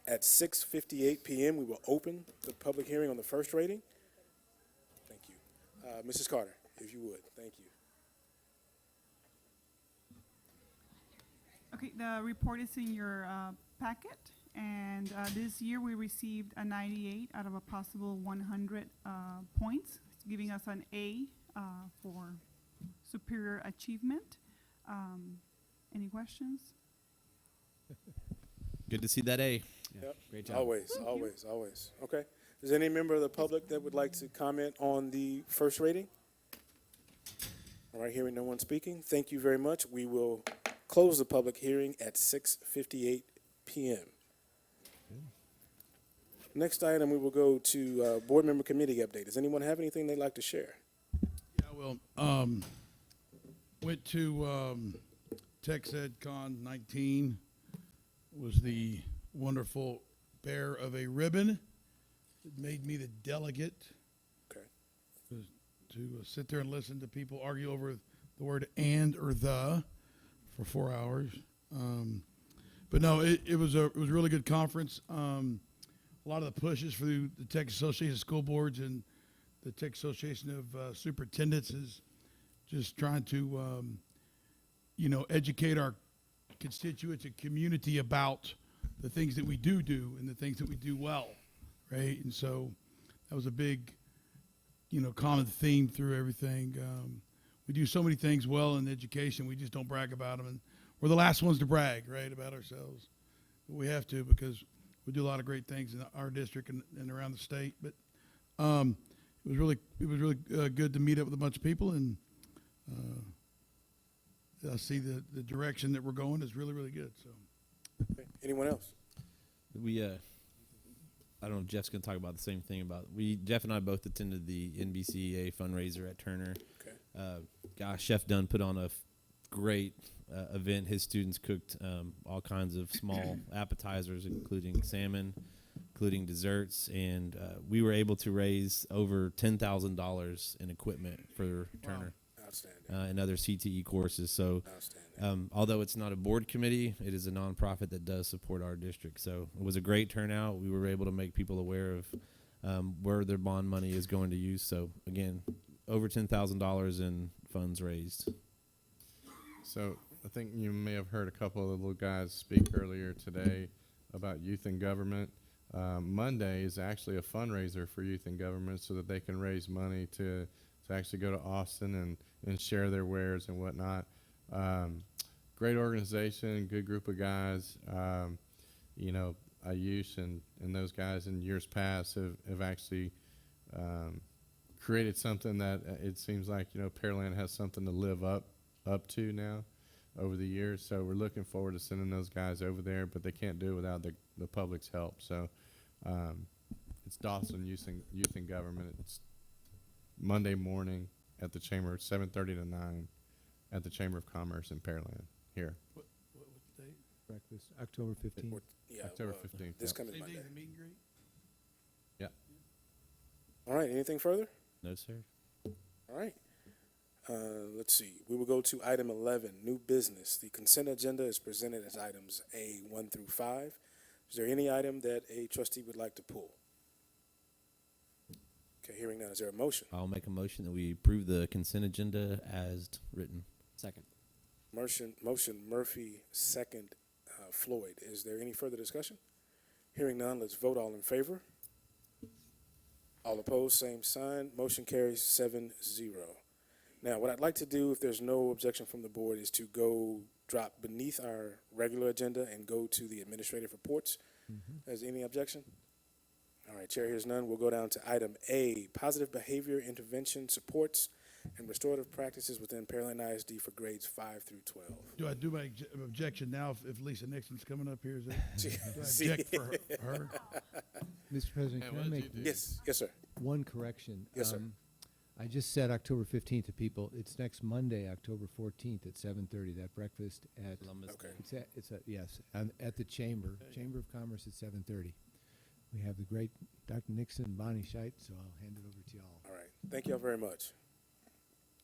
At 6:58 p.m., we will open the public hearing on the first rating. Thank you. Mrs. Carter, if you would. Thank you. Okay, the report is in your packet, and this year we received a 98 out of a possible 100 points, giving us an A for superior achievement. Any questions? Good to see that A. Yeah, Yep. great job. Always. Okay. Is there any member of the public that would like to comment on the first reading? All right, hearing no one speaking, thank you very much. We will close the public hearing at 6:58 p.m. Next item, we will go to board member committee update. Does anyone have anything they'd like to share? Yeah, well, went to TexEdCon 19. Was the wonderful bearer of a ribbon. It made me the delegate. Okay. To sit there and listen to people argue over the word and or the for 4 hours. But no, it was a really good conference. A lot of the pushes for the Texas Association of School Boards and the Texas Association of Superintendents is just trying to, educate our constituents and community about the things that we do and the things that we do well, right? And so that was a big, common theme through everything. We do so many things well in education, we just don't brag about them, and we're the last ones to brag, right, about ourselves. But we have to, because we do a lot of great things in our district and around the state. But it was really good to meet up with a bunch of people, and I see the direction that we're going is really, really good. So, Okay. Anyone else? We, I don't know if Jeff's going to talk about the same thing Jeff and I both attended the NBCEA fundraiser at Turner. Okay. Gosh, Chef Dunn put on a great event. His students cooked all kinds of small appetizers, including salmon, including desserts, and we were able to raise over $10,000 in equipment for Turner. Outstanding. And other CTE courses. So, although it's not a board committee, it is a nonprofit that does support our district. So it was a great turnout. We were able to make people aware of where their bond money is going to use. So again, over $10,000 in funds raised. So I think you may have heard a couple of the little guys speak earlier today about youth in government. Monday is actually a fundraiser for youth in government so that they can raise money to actually go to Austin and share their wares and whatnot. Great organization, good group of guys. Ayush and those guys in years past have actually created something that it seems like, Pearland has something to live up to now over the years. So we're looking forward to sending those guys over there, but they can't do it without the public's help. So it's Dawson Youth in Government. It's Monday morning at the Chamber, 7:30 to 9 at the Chamber of Commerce in Pearland here. what's the date? Breakfast, October 15th. Yeah, October 15th. This Yep. coming Same day Monday. as the meet and greet? Yeah. All right, anything further? No, sir. All right. Let's see. We will go to item 11, new business. The consent agenda is presented as items A1 through 5. Is there any item that a trustee would like to pull? Okay, hearing none. Is there a motion? I'll make a motion that we approve the consent agenda as written. Second. Motion Murphy, second Floyd. Is there any further discussion? Hearing none, let's vote. All in favor? All opposed, same sign. Motion carries 7-0. Now, what I'd like to do, if there's no objection from the board, is to go drop beneath our regular agenda and go to the administrative reports. Is there any objection? All right, Chair hears none. We'll go down to item A, positive behavior intervention supports and restorative practices within Pearland ISD for grades 5 through 12. Do I do my objection now if Lisa Nixon's coming up here? Do I See. object for her? Mr. President, Hey, can what I did make you do? Yes, sir. one correction? Yes, sir. I just said October 15th to people. It's next Monday, October 14th at 7:30. That breakfast at Columbus Okay. Day. it's at yes, at the Chamber of Commerce at 7:30. We have the great Dr. Nixon and Bonnie Scheit, so I'll hand it over to y'all. All right. Thank y'all very much.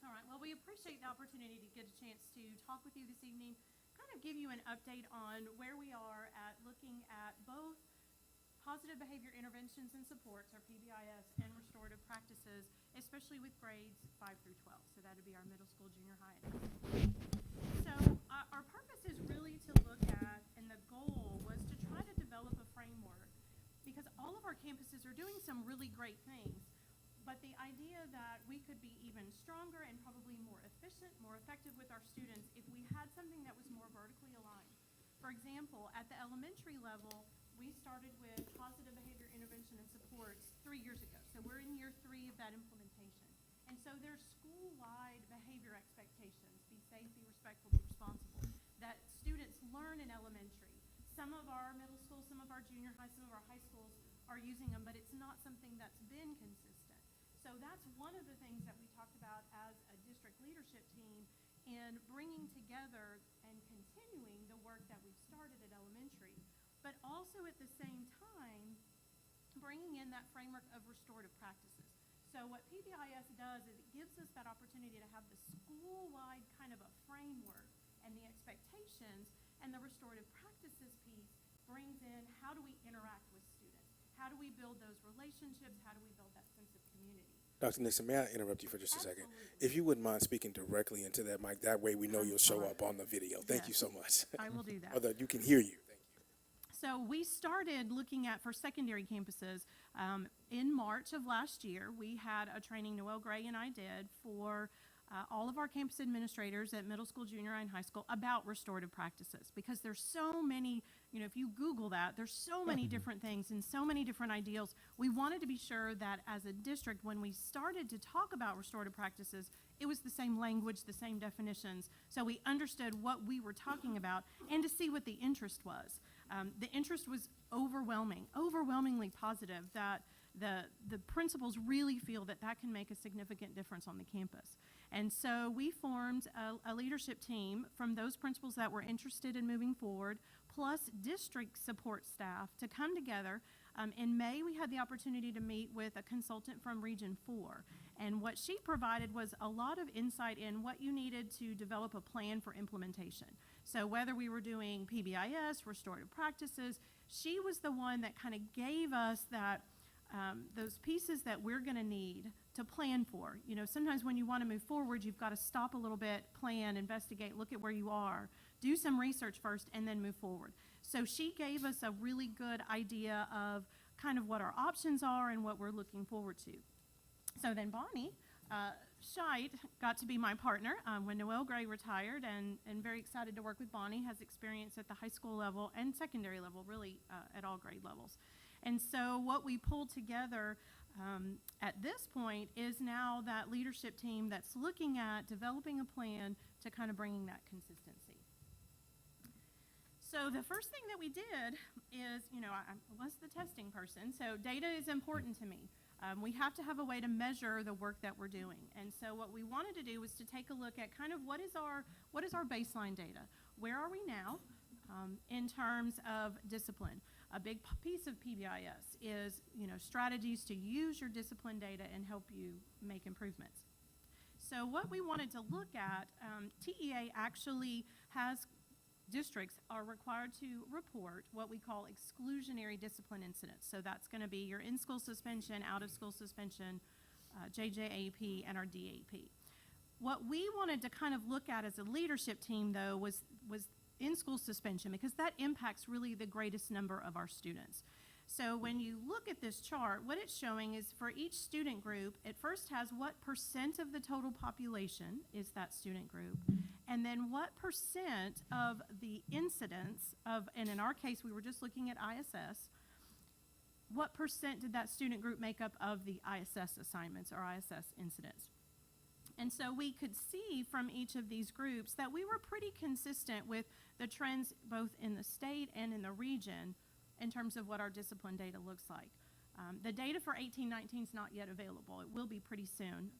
All right, well, we appreciate the opportunity to get a chance to talk with you this evening, kind of give you an update on where we are at looking at both positive behavior interventions and supports, or PBIS, and restorative practices, especially with grades 5 through 12. So that would be our middle school, junior high, and high school. So our purpose is really to look at, and the goal was to try to develop a framework, because all of our campuses are doing some really great things. But the idea that we could be even stronger and probably more efficient, more effective with our students if we had something that was more vertically aligned. For example, at the elementary level, we started with positive behavior intervention and supports 3 years ago. So we're in year 3 of that implementation. And so there's school-wide behavior expectations, be safe, be respectful, be responsible, that students learn in elementary. Some of our middle schools, some of our junior high, some of our high schools are using them, but it's not something that's been consistent. So that's one of the things that we talked about as a district leadership team in bringing together and continuing the work that we've started at elementary, but also at the same time bringing in that framework of restorative practices. So what PBIS does is it gives us that opportunity to have the school-wide kind of a framework and the expectations, and the restorative practices piece brings in how do we interact with students? How do we build those relationships? How do we build that sense of community? Dr. Nixon, may I interrupt you for just a second? If you wouldn't mind speaking directly into that mic, that way we know you'll show up on the video. Thank you so much. I will do that. Or that you can hear you. So we started looking at, for secondary campuses, in March of last year. We had a training Noel Gray and I did for all of our campus administrators at middle school, junior high, and high school about restorative practices, because there's so many, if you Google that, there's so many different things and so many different ideals. We wanted to be sure that as a district, when we started to talk about restorative practices, it was the same language, the same definitions, so we understood what we were talking about and to see what the interest was. The interest was overwhelmingly positive, that the principals really feel that that can make a significant difference on the campus. And so we formed a leadership team from those principals that were interested in moving forward, plus district support staff, to come together. In May, we had the opportunity to meet with a consultant from Region 4. And what she provided was a lot of insight in what you needed to develop a plan for implementation. So whether we were doing PBIS, restorative practices, she was the one that kind of gave us that those pieces that we're going to need to plan for. Sometimes when you want to move forward, you've got to stop a little bit, plan, investigate, look at where you are, do some research first, and then move forward. So she gave us a really good idea of kind of what our options are and what we're looking forward to. So then Bonnie Scheit got to be my partner when Noel Gray retired, and very excited to work with Bonnie. Has experience at the high school level and secondary level, really at all grade levels. And so what we pulled together at this point is now that leadership team that's looking at developing a plan to kind of bringing that consistency. So the first thing that we did is, I was the testing person, so data is important to me. We have to have a way to measure the work that we're doing. And so what we wanted to do was to take a look at kind of what is our baseline data? Where are we now in terms of discipline? A big piece of PBIS is, strategies to use your discipline data and help you make improvements. So what we wanted to look at, TEA actually has districts are required to report what we call exclusionary discipline incidents. So that's going to be your in-school suspension, out-of-school suspension, JJAP, and our DAP. What we wanted to kind of look at as a leadership team, though, was in-school suspension, because that impacts really the greatest number of our students. So when you look at this chart, what it's showing is for each student group, it first has what % of the total population is that student group, and then what % of the incidents of, and in our case, we were just looking at ISS, what % did that student group make up of the ISS assignments or ISS incidents? And so we could see from each of these groups that we were pretty consistent with the trends both in the state and in the region in terms of what our discipline data looks like. The data for 18-19 is not yet available. It will be pretty soon.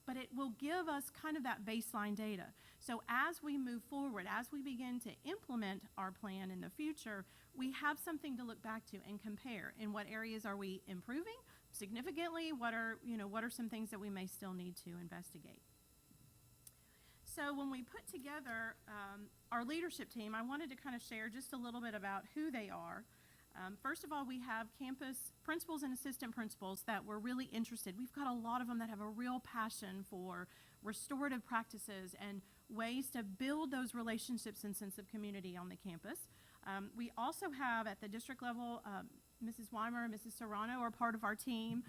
But it will give us kind of that baseline data. So as we move forward, as we begin to implement our plan in the future, we have something to look back to and compare. In what areas are we improving significantly? What are some things that we may still need to investigate? So when we put together our leadership team, I wanted to kind of share just a little bit about who they are. First of all, we have campus principals and assistant principals that were really interested. We've got a lot of them that have a real passion for restorative practices and ways to build those relationships and sense of community on the campus. We also have at the district level, Mrs. Weimer and Mrs. Serrano are part of our team,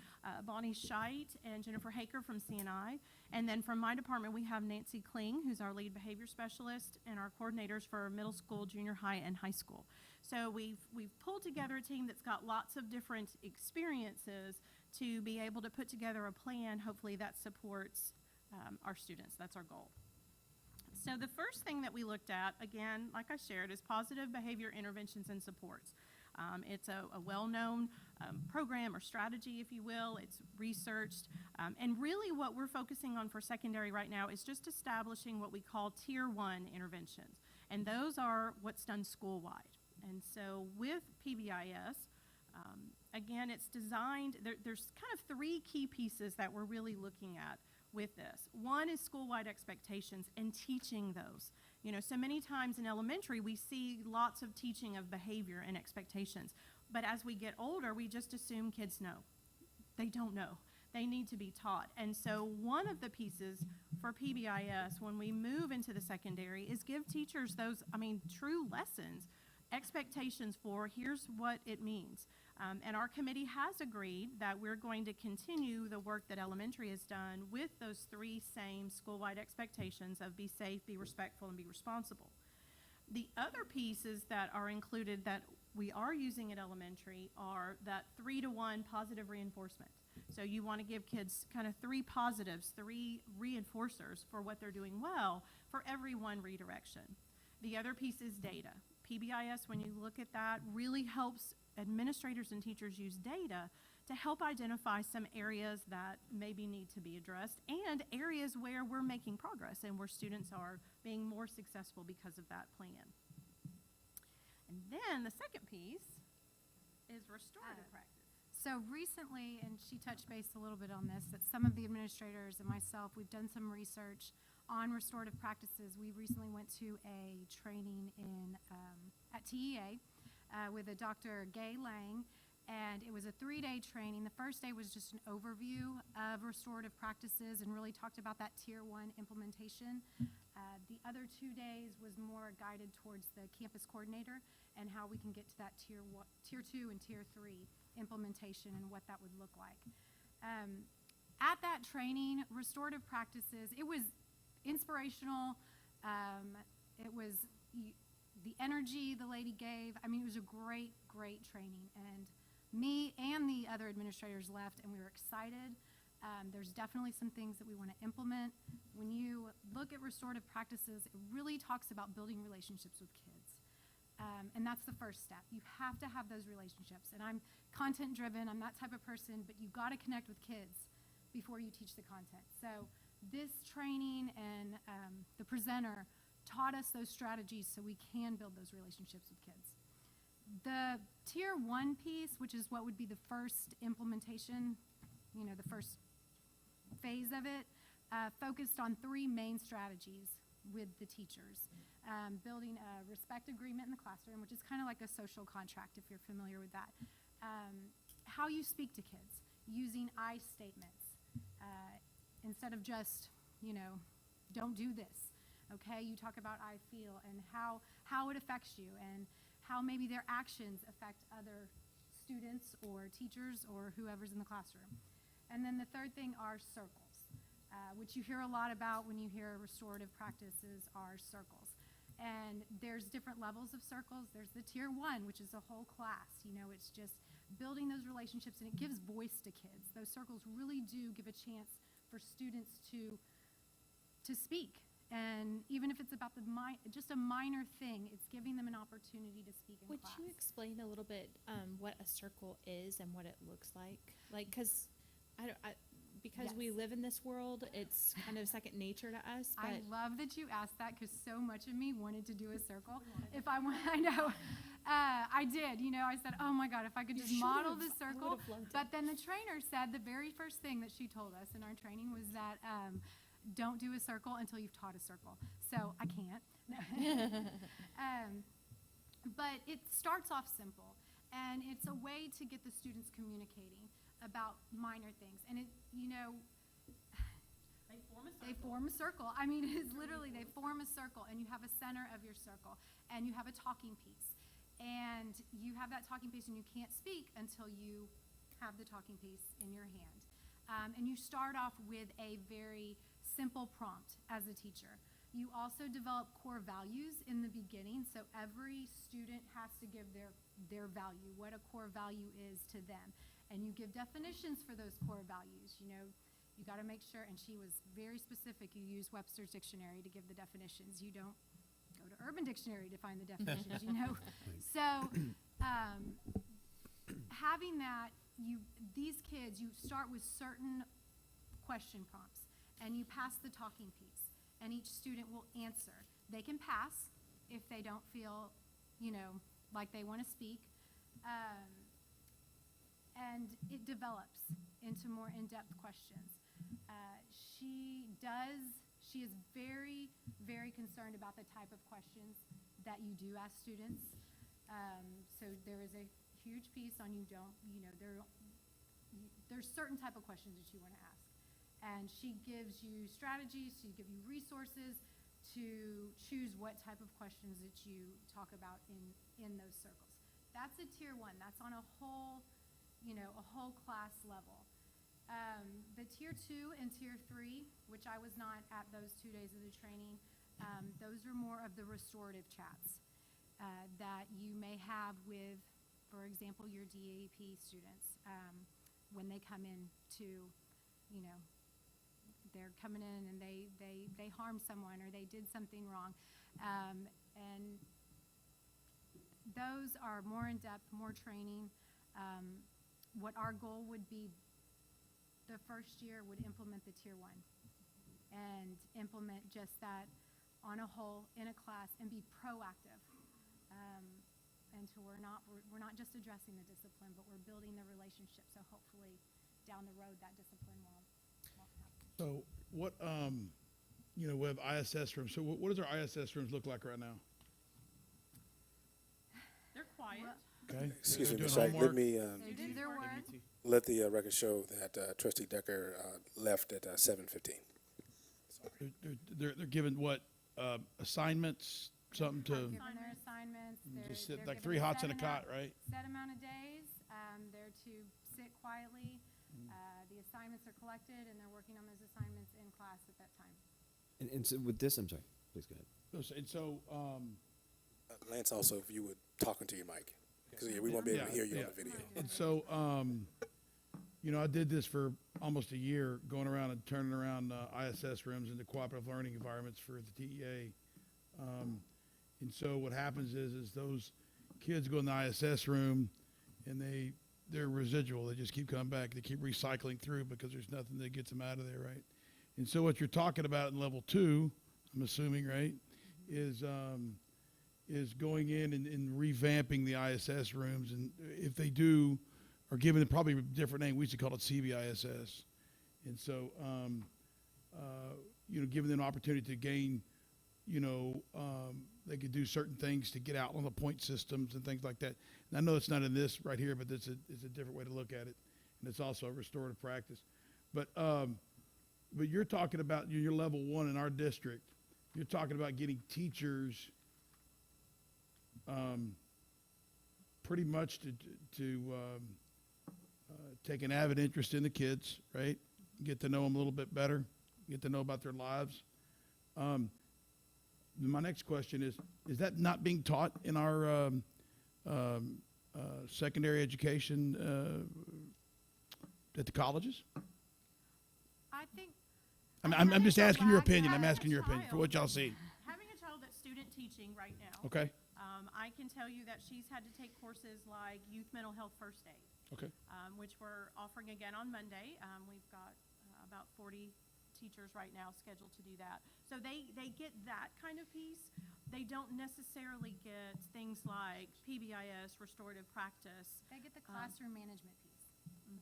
Bonnie Scheit and Jennifer Haker from CNI. And then from my department, we have Nancy Kling, who's our lead behavior specialist, and our coordinators for middle school, junior high, and high school. So we've pulled together a team that's got lots of different experiences to be able to put together a plan, hopefully that supports our students. That's our goal. So the first thing that we looked at, again, like I shared, is positive behavior interventions and supports. It's a well-known program or strategy, if you will. It's researched. And really what we're focusing on for secondary right now is just establishing what we call Tier 1 interventions. And those are what's done school-wide. And so with PBIS, again, it's designed, there's kind of three key pieces that we're really looking at with this. One is school-wide expectations and teaching those. You know, so many times in elementary, we see lots of teaching of behavior and expectations. But as we get older, we just assume kids know. They don't know. They need to be taught. And so one of the pieces for PBIS when we move into the secondary is give teachers those, true lessons, expectations for here's what it means. And our committee has agreed that we're going to continue the work that elementary has done with those three same school-wide expectations of be safe, be respectful, and be responsible. The other pieces that are included that we are using at elementary are that 3-to-1 positive reinforcement. So you want to give kids kind of three positives, three reinforcers for what they're doing well for every one redirection. The other piece is data. PBIS, when you look at that, really helps administrators and teachers use data to help identify some areas that maybe need to be addressed and areas where we're making progress and where students are being more successful because of that plan. And then the second piece is restorative practice. So recently, and she touched base a little bit on this, that some of the administrators and myself, we've done some research on restorative practices. We recently went to a training at TEA with a Dr. Gay Lang, and it was a 3-day training. The first day was just an overview of restorative practices and really talked about that Tier 1 implementation. The other 2 days was more guided towards the campus coordinator and how we can get to that Tier 2 and Tier 3 implementation and what that would look like. At that training, restorative practices, it was inspirational. It was the energy the lady gave. It was a great, great training. And me and the other administrators left, and we were excited. There's definitely some things that we want to implement. When you look at restorative practices, it really talks about building relationships with kids. And that's the first step. You have to have those relationships. And I'm content-driven. I'm that type of person, but you've got to connect with kids before you teach the content. So this training and the presenter taught us those strategies so we can build those relationships with kids. The Tier 1 piece, which is what would be the first implementation, the first phase of it, focused on 3 main strategies with the teachers. Building a respect agreement in the classroom, which is kind of like a social contract if you're familiar with that. How you speak to kids, using I statements instead of just, don't do this. Okay, you talk about I feel and how it affects you and how maybe their actions affect other students or teachers or whoever's in the classroom. And then the third thing are circles, which you hear a lot about when you hear restorative practices are circles. And there's different levels of circles. There's the Tier 1, which is a whole class. It's just building those relationships, and it gives voice to kids. Those circles really do give a chance for students to speak. And even if it's about just a minor thing, it's giving them an opportunity to speak in class. Would you explain a little bit what a circle is and what it looks like? Because Yes. we live in this world, it's kind of second nature to us. But I love that you asked that because so much of me wanted to do a circle. I know. I did. I said, oh my God, if I could just model the circle. But then the trainer said the very first thing that she told us in our training was that don't do a circle until you've taught a circle. So I can't. But it starts off simple, and it's a way to get the students communicating about minor things. And they form a circle. It's literally, they form a circle, and you have a center of your circle, and you have a talking piece. And you have that talking piece, and you can't speak until you have the talking piece in your hand. And you start off with a very simple prompt as a teacher. You also develop core values in the beginning, so every student has to give their value, what a core value is to them. And you give definitions for those core values. You know, you got to make sure, and she was very specific, you use Webster's Dictionary to give the definitions. You don't go to Urban Dictionary to find the definitions, you know. So having that, these kids, you start with certain question prompts, and you pass the talking piece, and each student will answer. They can pass if they don't feel, you know, like they want to speak. And it develops into more in-depth questions. She is very, very concerned about the type of questions that you do ask students. So there is a huge piece on there's certain type of questions that you want to ask. And she gives you strategies, she gives you resources to choose what type of questions that you talk about in those circles. That's a tier 1. That's on a whole class level. The tier 2 and tier 3, which I was not at those 2 days of the training, those are more of the restorative chats that you may have with, for example, your DAP students when they come in to, you know, they're coming in and they harmed someone or they did something wrong. And those are more in-depth, more training. What our goal would be the first year would implement the tier 1 and implement just that on a whole in a class and be proactive. And so we're not just addressing the discipline, but we're building the relationship. So hopefully down the road that discipline won't happen. So what, we have ISS rooms. So what does our ISS rooms look like right now? They're quiet. Okay. Excuse me, Doing Ms. Wright, homework? let me They do their work. let the record show that Trustee Decker left at 7:15. They're given what, assignments, something to, Given their assignments, just they're sit like given 3 a hots set in a cot, amount- right? Set amount of days. They're to sit quietly. The assignments are collected, and they're working on those assignments in class at that time. And so with this, I'm sorry, please go ahead. And so, Lance, also, if you would talk into your mic, because we won't be able to hear you on the video. And so, I did this for almost a year, going around and turning around ISS rooms into cooperative learning environments for the TEA. And so what happens is those kids go in the ISS room and they're residual. They just keep coming back. They keep recycling through because there's nothing that gets them out of there, right? And so what you're talking about in level 2, I'm assuming, right, is going in and revamping the ISS rooms. And if they do, or giving them probably a different name, we used to call it CBISS. And so, giving them an opportunity to gain, they could do certain things to get out on the point systems and things like that. And I know it's not in this right here, but it's a different way to look at it. And it's also a restorative practice. But you're talking about your level 1 in our district. You're talking about getting teachers pretty much to take an avid interest in the kids, right? Get to know them a little bit better, get to know about their lives. My next question is that not being taught in our secondary education at the colleges? I think I'm just asking your opinion. I'm Having a asking your opinion for what y'all see. Having a child that's student teaching right now. Okay. I can tell you that she's had to take courses like Youth Mental Health First Aid. Okay. Which we're offering again on Monday. We've got about 40 teachers right now scheduled to do that. So they get that kind of piece. They don't necessarily get things like PBIS, restorative practice. They get the classroom management piece.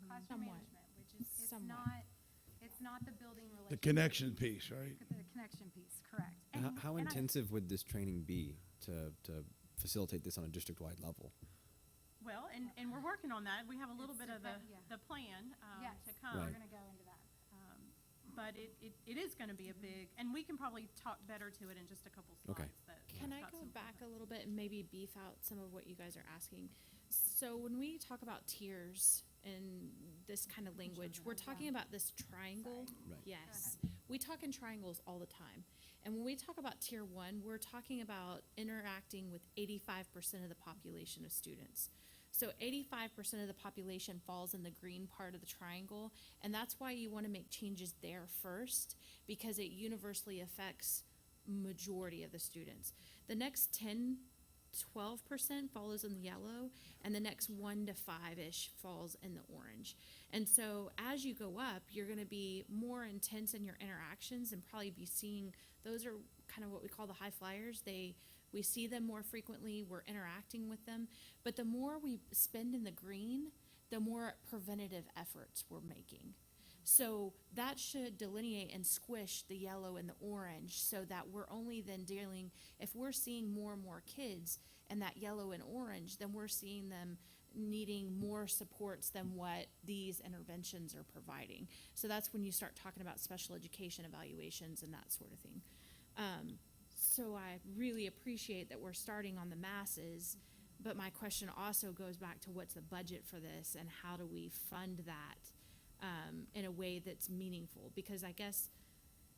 Classroom Somewhat. management, which is Somewhat. it's not the building relationship. The connection piece, right? The connection piece, correct. And how and I- intensive would this training be to facilitate this on a district-wide level? Well, and we're working on that. We have a little It's bit of yeah. the plan Yes, to come. we're Right. gonna go into that. But it is going to be a big, and we can probably talk better to it in just a couple slides. Okay. Can that's I got go some back fun. a little bit and maybe beef out some of what you guys are asking? So when we talk about tiers and this kind of language, we're talking about this triangle. Right. Yes. we talk in triangles all the time. And when we talk about tier 1, we're talking about interacting with 85% of the population of students. So 85% of the population falls in the green part of the triangle, and that's why you want to make changes there first, because it universally affects majority of the students. The next 10-12% follows in the yellow, and the next 1 to 5-ish falls in the orange. And so as you go up, you're going to be more intense in your interactions and probably be seeing, those are kind of what we call the high flyers. We see them more frequently, we're interacting with them, but the more we spend in the green, the more preventative efforts we're making. So that should delineate and squish the yellow and the orange so that we're only then dealing, if we're seeing more and more kids in that yellow and orange, then we're seeing them needing more supports than what these interventions are providing. So that's when you start talking about special education evaluations and that sort of thing. So I really appreciate that we're starting on the masses, but my question also goes back to what's the budget for this and how do we fund that in a way that's meaningful? Because I guess,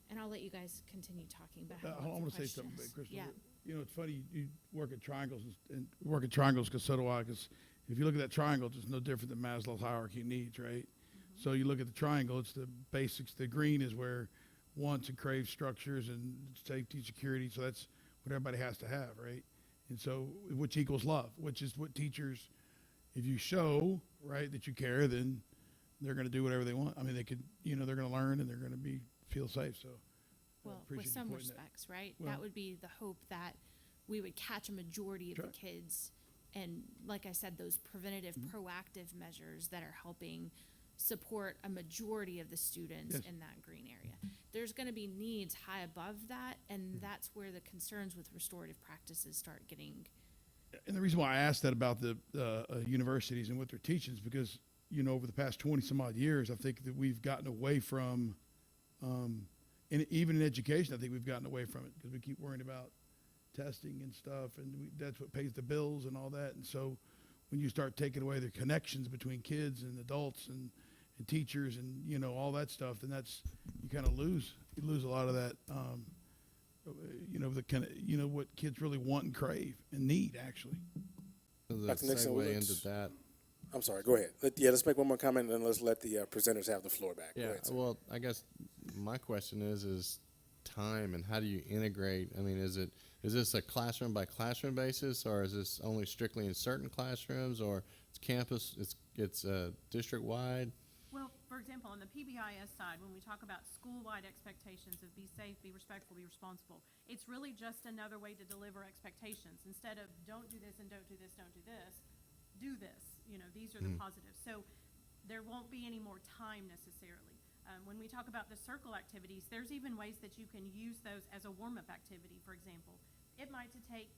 and I'll let you guys continue talking, but I want to say something, Crystal. Yeah. You know, it's funny, you work at triangles, and work at triangles because so do I, because if you look at that triangle, it's no different than Maslow's hierarchy of needs, right? So you look at the triangle, it's the basics. The green is where wants and craves structures and safety, security. So that's what everybody has to have, right? And so, which equals love, which is what teachers, if you show, right, that you care, then they're going to do whatever they want. I mean, they could, you know, they're going to learn and they're going to feel safe. So, well, with appreciate you some pointing that. respects, right? Well- That would be the hope that we would catch a majority of Sure. the kids. And like I said, those preventative, Mm-hmm. proactive measures that are helping support a majority of the students Yes. in that green area. There's going to be needs high above that, and that's where the concerns with restorative practices start getting. And the reason why I asked that about the universities and what they're teaching is because, you know, over the past 20 some odd years, I think that we've gotten away from, and even in education, I think we've gotten away from it because we keep worrying about testing and stuff, and that's what pays the bills and all that. And so when you start taking away the connections between kids and adults and teachers and, you know, all that stuff, then you kind of lose a lot of that, you know, the kind of, you know, what kids really want and crave and need, actually. The Dr. Nixon, segue let's- into that. I'm sorry, go ahead. Let's make one more comment, and then let's let the presenters have the floor back. Go Yeah, ahead, sir. well, I guess my question is time and how do you integrate? I mean, is this a classroom by classroom basis, or is this only strictly in certain classrooms, or it's campus, it's district wide? Well, for example, on the PBIS side, when we talk about school-wide expectations of be safe, be respectful, be responsible, it's really just another way to deliver expectations. Instead of don't do this and don't do this, don't do this, do this. You know, these are the positives. So there won't be any more time necessarily. When we talk about the circle activities, there's even ways that you can use those as a warm-up activity, for example. It might take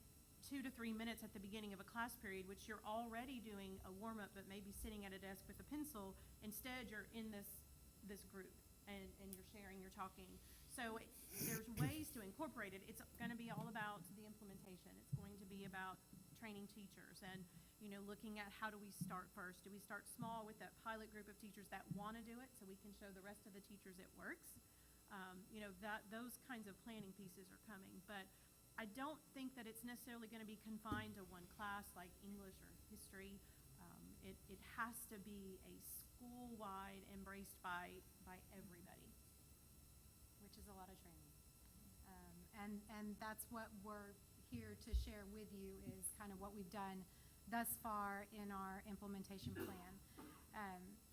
2 to 3 minutes at the beginning of a class period, which you're already doing a warm-up, but maybe sitting at a desk with a pencil. Instead, you're in this group, and you're sharing, you're talking. So there's ways to incorporate it. It's going to be all about the implementation. It's going to be about training teachers and, you know, looking at how do we start first. Do we start small with that pilot group of teachers that want to do it so we can show the rest of the teachers it works? You know, those kinds of planning pieces are coming. But I don't think that it's necessarily going to be confined to one class like English or history. It has to be a school-wide, embraced by everybody. Which is a lot of training. And that's what we're here to share with you is kind of what we've done thus far in our implementation plan.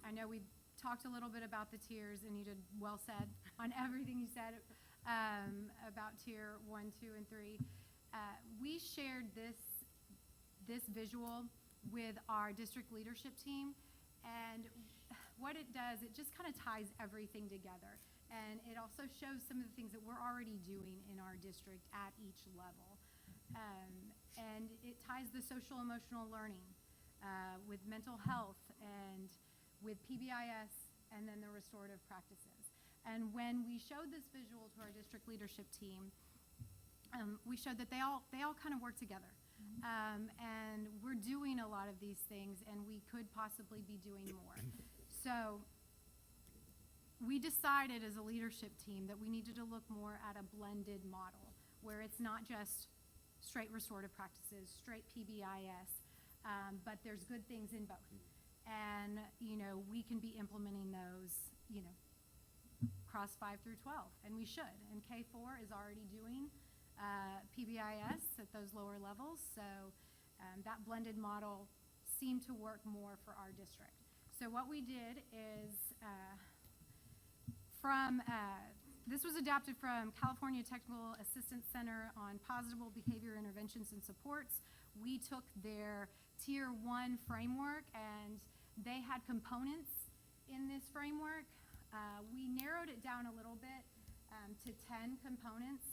I know we talked a little bit about the tiers, and you did well said on everything you said about tier 1, 2, and 3. We shared this visual with our district leadership team, and what it does, it just kind of ties everything together. And it also shows some of the things that we're already doing in our district at each level. And it ties the social emotional learning with mental health and with PBIS and then the restorative practices. And when we showed this visual to our district leadership team, we showed that they all kind of work together. And we're doing a lot of these things, and we could possibly be doing more. So we decided as a leadership team that we needed to look more at a blended model where it's not just straight restorative practices, straight PBIS, but there's good things in both. And, you know, we can be implementing those, you know, across 5 through 12, and we should. And K4 is already doing PBIS at those lower levels, so that blended model seemed to work more for our district. So what we did is this was adapted from California Technical Assistance Center on Positive Behavior Interventions and Supports. We took their Tier 1 framework, and they had components in this framework. We narrowed it down a little bit to 10 components,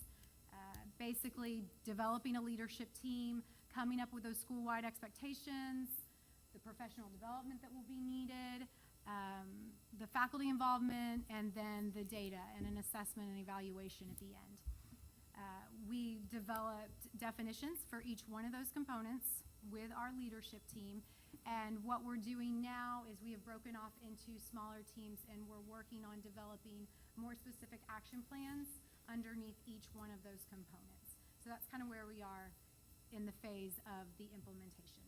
basically developing a leadership team, coming up with those school-wide expectations, the professional development that will be needed, the faculty involvement, and then the data and an assessment and evaluation at the end. We developed definitions for each one of those components with our leadership team, and what we're doing now is we have broken off into smaller teams, and we're working on developing more specific action plans underneath each one of those components. So that's kind of where we are in the phase of the implementation.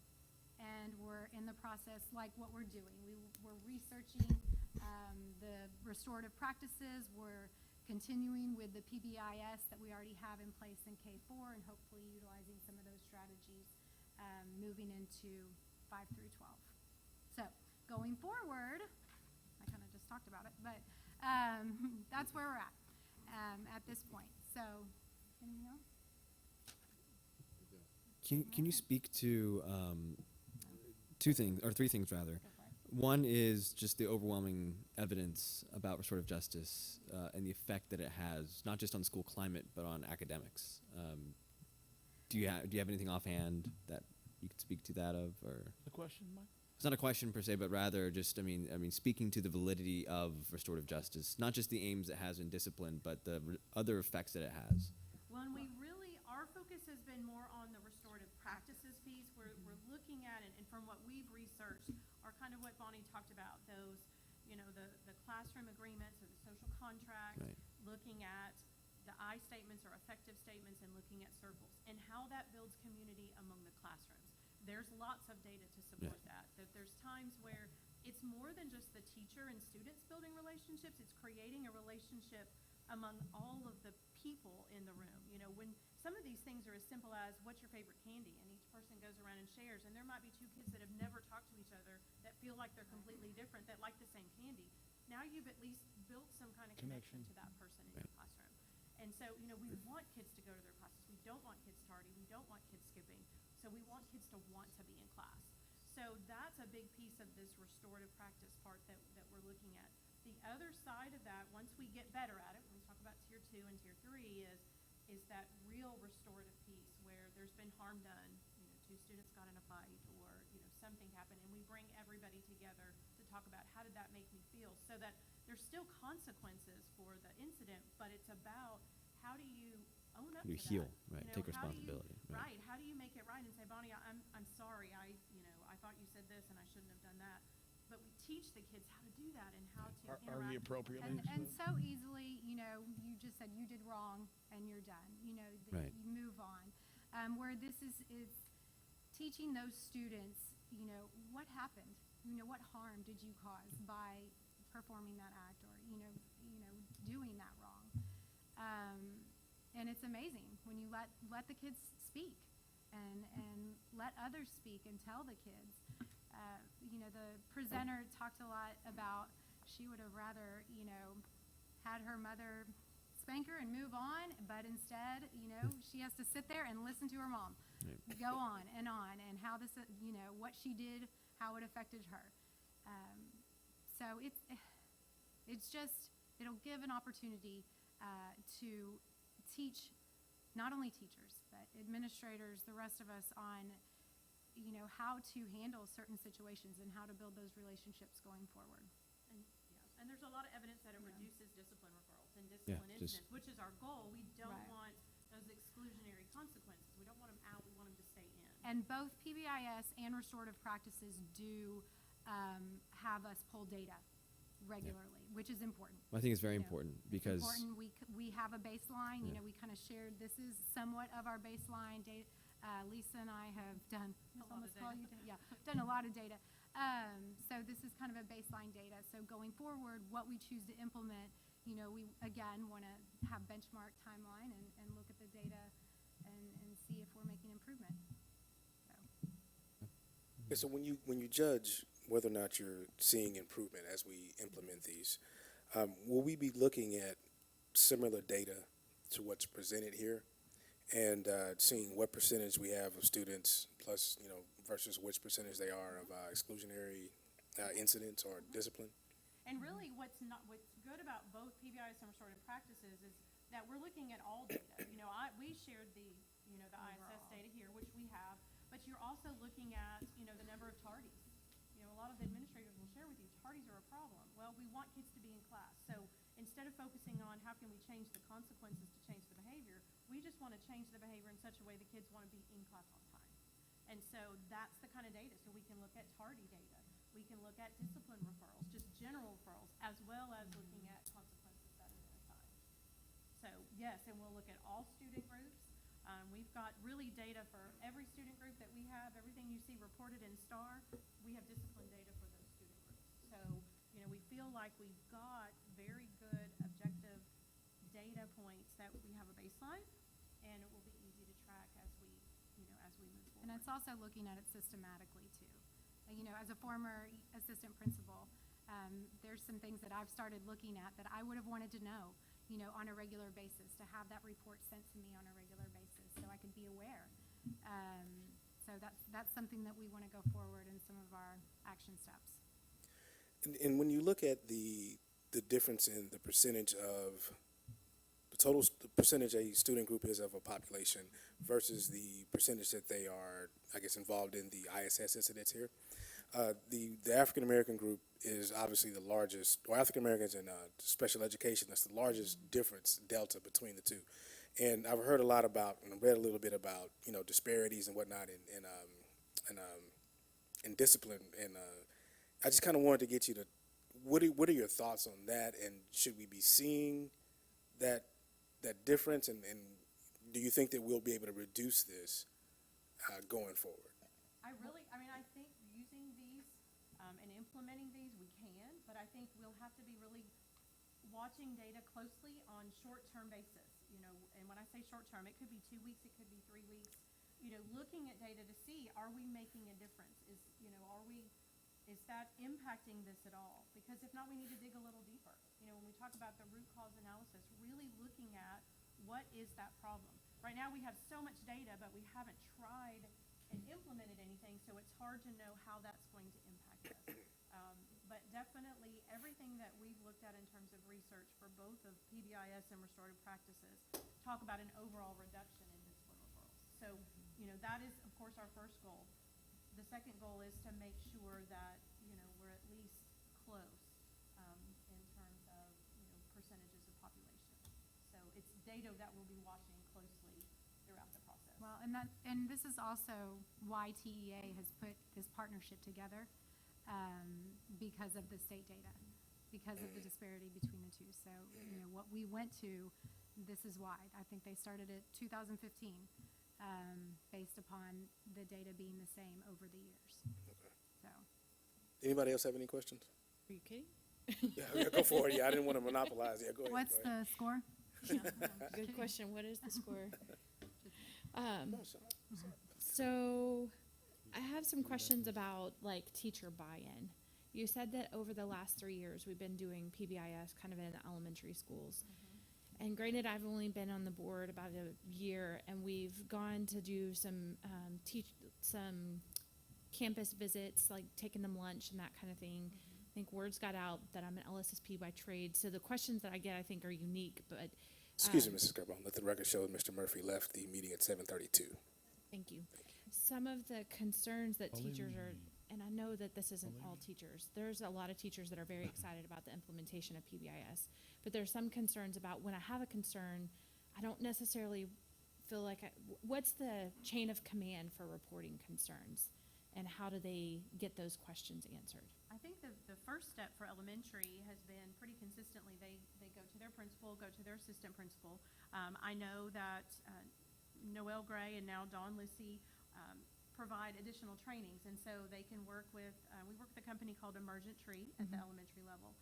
And we're in the process, like what we're doing. We're researching the restorative practices. We're continuing with the PBIS that we already have in place in K4, and hopefully utilizing some of those strategies moving into 5 through 12. So going forward, I kind of just talked about it, but that's where we're at this point. So anything else? Can you speak to two things, or three things rather? One is just the overwhelming evidence about restorative justice and the effect that it has, not just on school climate, but on academics. Do you have anything offhand that you could speak to that of, or? The question, Mike? It's not a question per se, but rather just, I mean, speaking to the validity of restorative justice, not just the aims it has in discipline, but the other effects that it has. Well, and our focus has been more on the restorative practices piece. We're looking at it, and from what we've researched, are kind of what Bonnie talked about, those, you know, the classroom agreements or the social contract, Right. looking at the I statements or effective statements, and looking at circles, and how that builds community among the classrooms. There's lots of data to support that there's times where it's more than just the teacher and students building relationships, it's creating a relationship among all of the people in the room. You know, when some of these things are as simple as, what's your favorite candy? And each person goes around and shares, and there might be two kids that have never talked to each other that feel like they're completely different, that like the same candy. Now you've at least built some kind of connection to that person in your classroom. And so, you know, we want kids to go to their classes. We don't want kids tardy. We don't want kids skipping. So we want kids to want to be in class. So that's a big piece of this restorative practice part that we're looking at. The other side of that, once we get better at it, when we talk about Tier 2 and Tier 3, is that real restorative piece where there's been harm done, you know, two students got in a fight, or, you know, something happened, and we bring everybody together to talk about how did that make me feel, so that there's still consequences for the incident, but it's about how do you own up You to heal, that? right? You know, Take how do you- responsibility. Right. How do you make it right and say, Bonnie, I'm sorry. I thought you said this and I shouldn't have done that. But we teach the kids how to do that and how to interact. Argue appropriately. And so easily, you know, you just said you did wrong and you're done. You know, Right. you move on. Where this is teaching those students, you know, what happened? You know, what harm did you cause by performing that act, or you know, doing that wrong? And it's amazing when you let the kids speak and let others speak and tell the kids. You know, the presenter talked a lot about she would have rather, you know, had her mother spank her and move on, but instead, you know, she has to sit there and listen to her mom go on, and how this, you know, what she did, how it affected her. So it's just, it'll give an opportunity to teach not only teachers, but administrators, the rest of us, on, you know, how to handle certain situations and how to build those relationships going forward. And there's a lot of evidence that it reduces discipline referrals and discipline incidents, which is our goal. We don't want those exclusionary consequences. We don't want them out. We want them to stay in. And both PBIS and restorative practices do have us pull data. regularly, which is important. I think it's very You know, important it's because important. We have a baseline, you Yeah. know, we kind of shared, this is somewhat of our baseline data. Lisa and I have done, I'll almost call you, yeah, done a lot of data. So this is kind of a baseline data. So going forward, what we choose to implement, you know, we again want to have benchmark timeline and look at the data and see if we're making improvement. So. Okay, so when you judge whether or not you're seeing improvement as we implement these, will we be looking at similar data to what's presented here, and seeing what percentage we have of students plus, you know, versus which percentage they are of exclusionary incidents or discipline? And really, what's good about both PBIS and restorative practices is that we're looking at all data. You know, we shared the ISS data here, which we have, but you're also looking at, you know, the number of tardies. You know, a lot of the administrators will share with you, tardies are a problem. Well, we want kids to be in class. So instead of focusing on how can we change the consequences to change the behavior, we just want to change the behavior in such a way the kids want to be in class on time. And so that's the kind of data. So we can look at tardy data. We can look at discipline referrals, just general referrals, as well as looking at consequences that have been assigned. So yes, and we'll look at all student groups. We've got really data for every student group that we have. Everything you see reported in STAR, we have discipline data for those student groups. So, you know, we feel like we've got very good objective data points that we have a baseline, and it will be easy to track as we move forward. And it's also looking at it systematically too. You know, as a former assistant principal, there's some things that I've started looking at that I would have wanted to know, you know, on a regular basis, to have that report sent to me on a regular basis so I could be aware. So that's something that we want to go forward in some of our action steps. And when you look at the difference in the percentage of the total percentage a student group is of a population versus the percentage that they are, I guess, involved in the ISS incidents here, the African American group is obviously the largest, or African Americans in special education, that's the largest difference, delta between the two. And I've heard a lot about, and read a little bit about, you know, disparities and whatnot in discipline. And I just kind of wanted to get you to, what are your thoughts on that? And should we be seeing that difference? And do you think that we'll be able to reduce this going forward? I think using these and implementing these, we can, but I think we'll have to be really watching data closely on short-term basis, you know, and when I say short-term, it could be 2 weeks, it could be 3 weeks, you know, looking at data to see, are we making a difference? Is that impacting this at all? Because if not, we need to dig a little deeper. You know, when we talk about the root cause analysis, really looking at what is that problem. Right now we have so much data, but we haven't tried and implemented anything, so it's hard to know how that's going to impact us. But definitely everything that we've looked at in terms of research for both of PBIS and restorative practices talk about an overall reduction in discipline referrals. So, you know, that is, of course, our first goal. The second goal is to make sure that, you know, we're at least close in terms of, you know, percentages of population. So it's data that we'll be watching closely throughout the process. Well, and this is also why TEA has put this partnership together, because of the state data, because of the disparity between the two. So, you know, what we went to, this is why. I think they started at 2015, based upon the data being the same over the years. Okay. So. Anybody else have any questions? Are you kidding? Yeah, go for it. Yeah, I didn't want to monopolize. Yeah, go ahead. What's go ahead. the score? Good question. What is the score? No, sorry. So I have some questions about like teacher buy-in. You said that over the last 3 years we've been doing PBIS kind of in elementary schools. And granted, I've only been on the board about a year, and we've gone to do some some campus visits, like taking them lunch and that kind of thing. I think words got out that I'm an LSSP by trade, so the questions that I get, I think, are unique. But Excuse me, Mrs. Carbone. Let the record show that Mr. Murphy left the meeting at 7:32. Thank you. Some of the concerns that teachers are, and I know that this isn't all teachers, there's a lot of teachers that are very excited about the implementation of PBIS, but there's some concerns about when I have a concern, I don't necessarily feel like, what's the chain of command for reporting concerns, and how do they get those questions answered? I think the first step for elementary has been pretty consistently, they go to their principal, go to their assistant principal. I know that Noel Gray and now Dawn Lissy provide additional trainings, and so they can work with, we work with a company called Emergent Tree at the elementary level.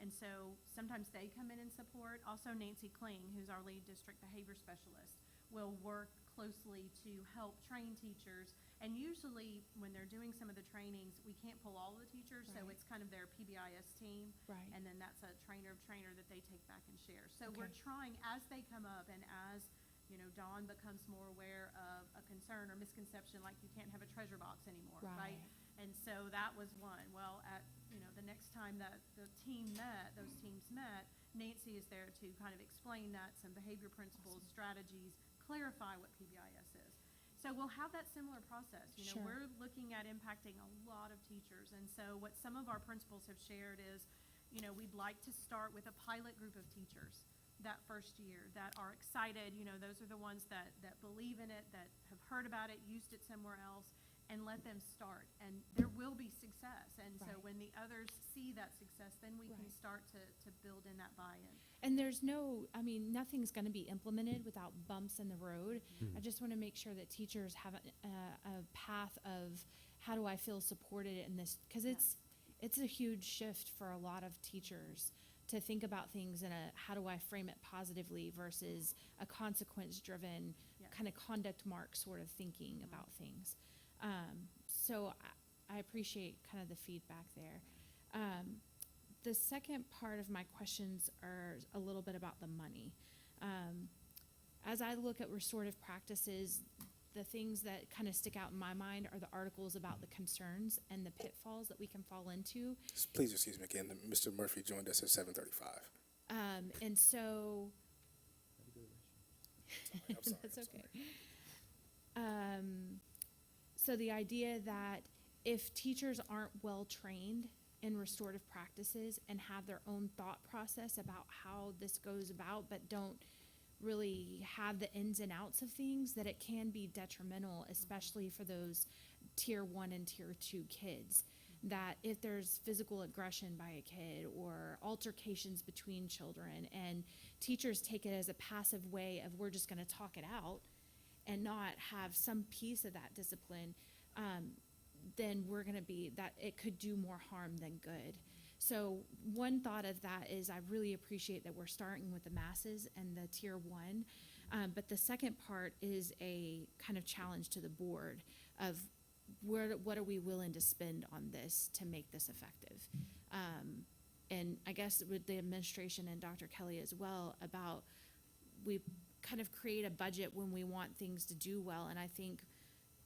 And so sometimes they come in and support. Also Nancy Kling, who's our lead district behavior specialist, will work closely to help train teachers. And usually when they're doing some of the trainings, we can't pull all of the teachers, so Right. it's kind of their PBIS team. Right. And then that's a trainer of trainer that they take back and share. So Okay. we're trying, as they come up and as, you know, Dawn becomes more aware of a concern or misconception, like you can't have a treasure box anymore, right? Right. And so that was one. Well, at, you know, the next time that the team met, those teams met, Nancy is there to kind of explain that, some behavior principles, strategies, clarify what PBIS is. So we'll have that similar process. You know, Sure. we're looking at impacting a lot of teachers. And so what some of our principals have shared is, you know, we'd like to start with a pilot group of teachers that first year that are excited. You know, those are the ones that believe in it, that have heard about it, used it somewhere else, and let them start. And there will be success. And so Right. when the others see that success, then we can Right. start to build in that buy-in. And there's no, I mean, nothing's going to be implemented without bumps in the road. Mhm. I just want to make sure that teachers have a path of how do I feel supported in this, because it's a huge shift for a lot of teachers to think about things in a how do I frame it positively versus a consequence-driven Yeah. kind of conduct mark sort of thinking about things. So I appreciate kind of the feedback there. The second part of my questions are a little bit about the money. As I look at restorative practices, the things that kind of stick out in my mind are the articles about the concerns and the pitfalls that we can fall into. Please excuse me again. Mr. Murphy joined us at 7:35. And so, I'm sorry, that's okay. So the idea that if teachers aren't well trained in restorative practices and have their own thought process about how this goes about, but don't really have the ins and outs of things, that it can be detrimental, especially for those tier 1 and tier 2 kids. That if there's physical aggression by a kid or altercations between children, and teachers take it as a passive way of we're just going to talk it out and not have some piece of that discipline, then we're going to be that it could do more harm than good. So one thought of that is I really appreciate that we're starting with the masses and the tier 1, but the second part is a kind of challenge to the board of what are we willing to spend on this to make this effective. And I guess with the administration and Dr. Kelly as well, about we kind of create a budget when we want things to do well, and I think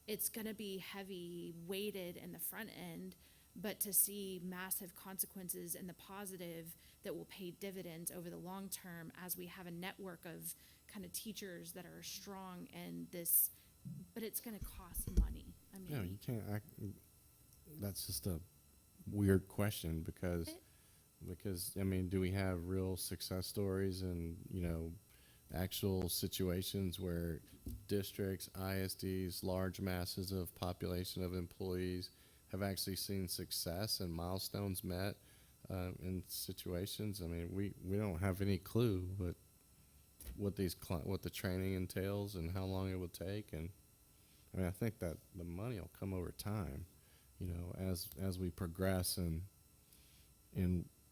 it's going to be heavy weighted in the front end, but to see massive consequences in the positive that will pay dividends over the long term as we have a network of kind of teachers that are strong in this, but it's going to cost money. I mean, Yeah, you can't act, that's just a weird question because I mean, do we have real success stories and, you know, actual situations where districts, ISDs, large masses of population of employees have actually seen success and milestones met in situations? I mean, we don't have any clue what the training entails and how long it will take. And I mean, I think that the money will come over time, you know, as we progress in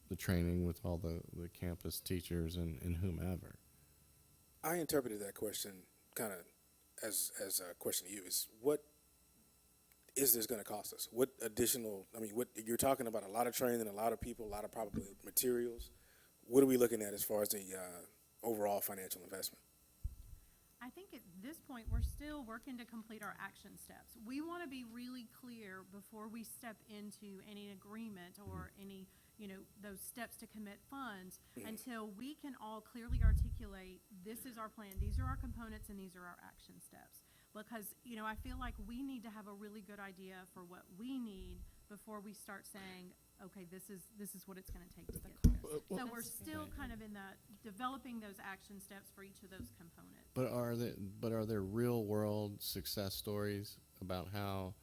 the training with all the campus teachers and whomever. I interpreted that question kind of as a question to you: is what is this going to cost us? What additional? I mean, what you're talking about? A lot of training, a lot of people, a lot of probably materials. What are we looking at as far as the overall financial investment? I think at this point, we're still working to complete our action steps. We want to be really clear before we step into any agreement or any, you know, those steps to commit funds until we can all clearly articulate, this is our plan, these are our components, and these are our action steps. Because, you know, I feel like we need to have a really good idea for what we need before we start saying, okay, this is what it's going to take to get there. So we're still kind of in that, developing those action steps for each of those components. But are there real world success stories about how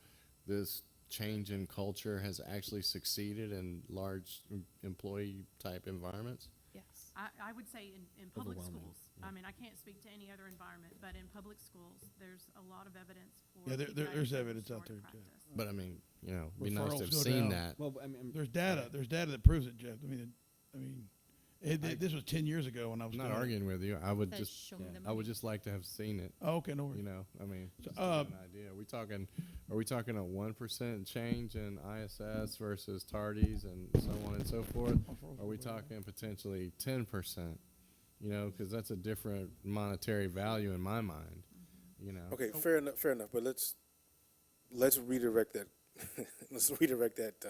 this change in culture has actually succeeded in large employee type environments? Yes. I would say in public Overwhelming, schools. yeah. I mean, I can't speak to any other environment, but in public schools, there's a lot of evidence for. Yeah, PBIs there's and evidence out restorative there, too. practice. But I mean, you know, it'd be nice to Referrals have go seen down. that. Well, I mean, There's data. There's data that proves it, Jeff. This was 10 years ago when I was I'm not doing it. arguing with you. I would That's just, showing the I would money. just like to have seen it. Oh, okay, no worries. You know, I mean, So, just to get an idea. Are we talking a 1% change in ISS versus tardies and so on and so forth? Are we talking potentially 10%? You know, because that's a different monetary value in my mind. You know. Okay, fair enough. But let's redirect that. Let's redirect that.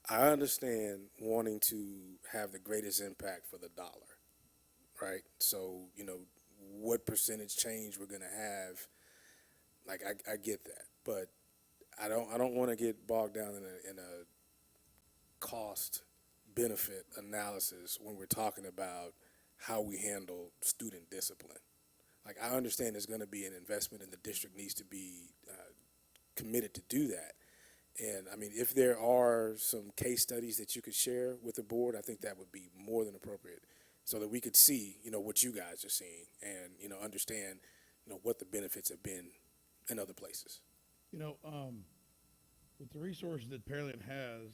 I understand wanting to have the greatest impact for the dollar, right? So you know what percentage change we're gonna have. Like I get that, but I don't want to get bogged down in a cost benefit analysis when we're talking about how we handle student discipline. Like I understand there's going to be an investment and the district needs to be committed to do that. And I mean, if there are some case studies that you could share with the board, I think that would be more than appropriate so that we could see, you know, what you guys are seeing and, you know, understand, you know, what the benefits have been in other places. You know, with the resources that Pearland has,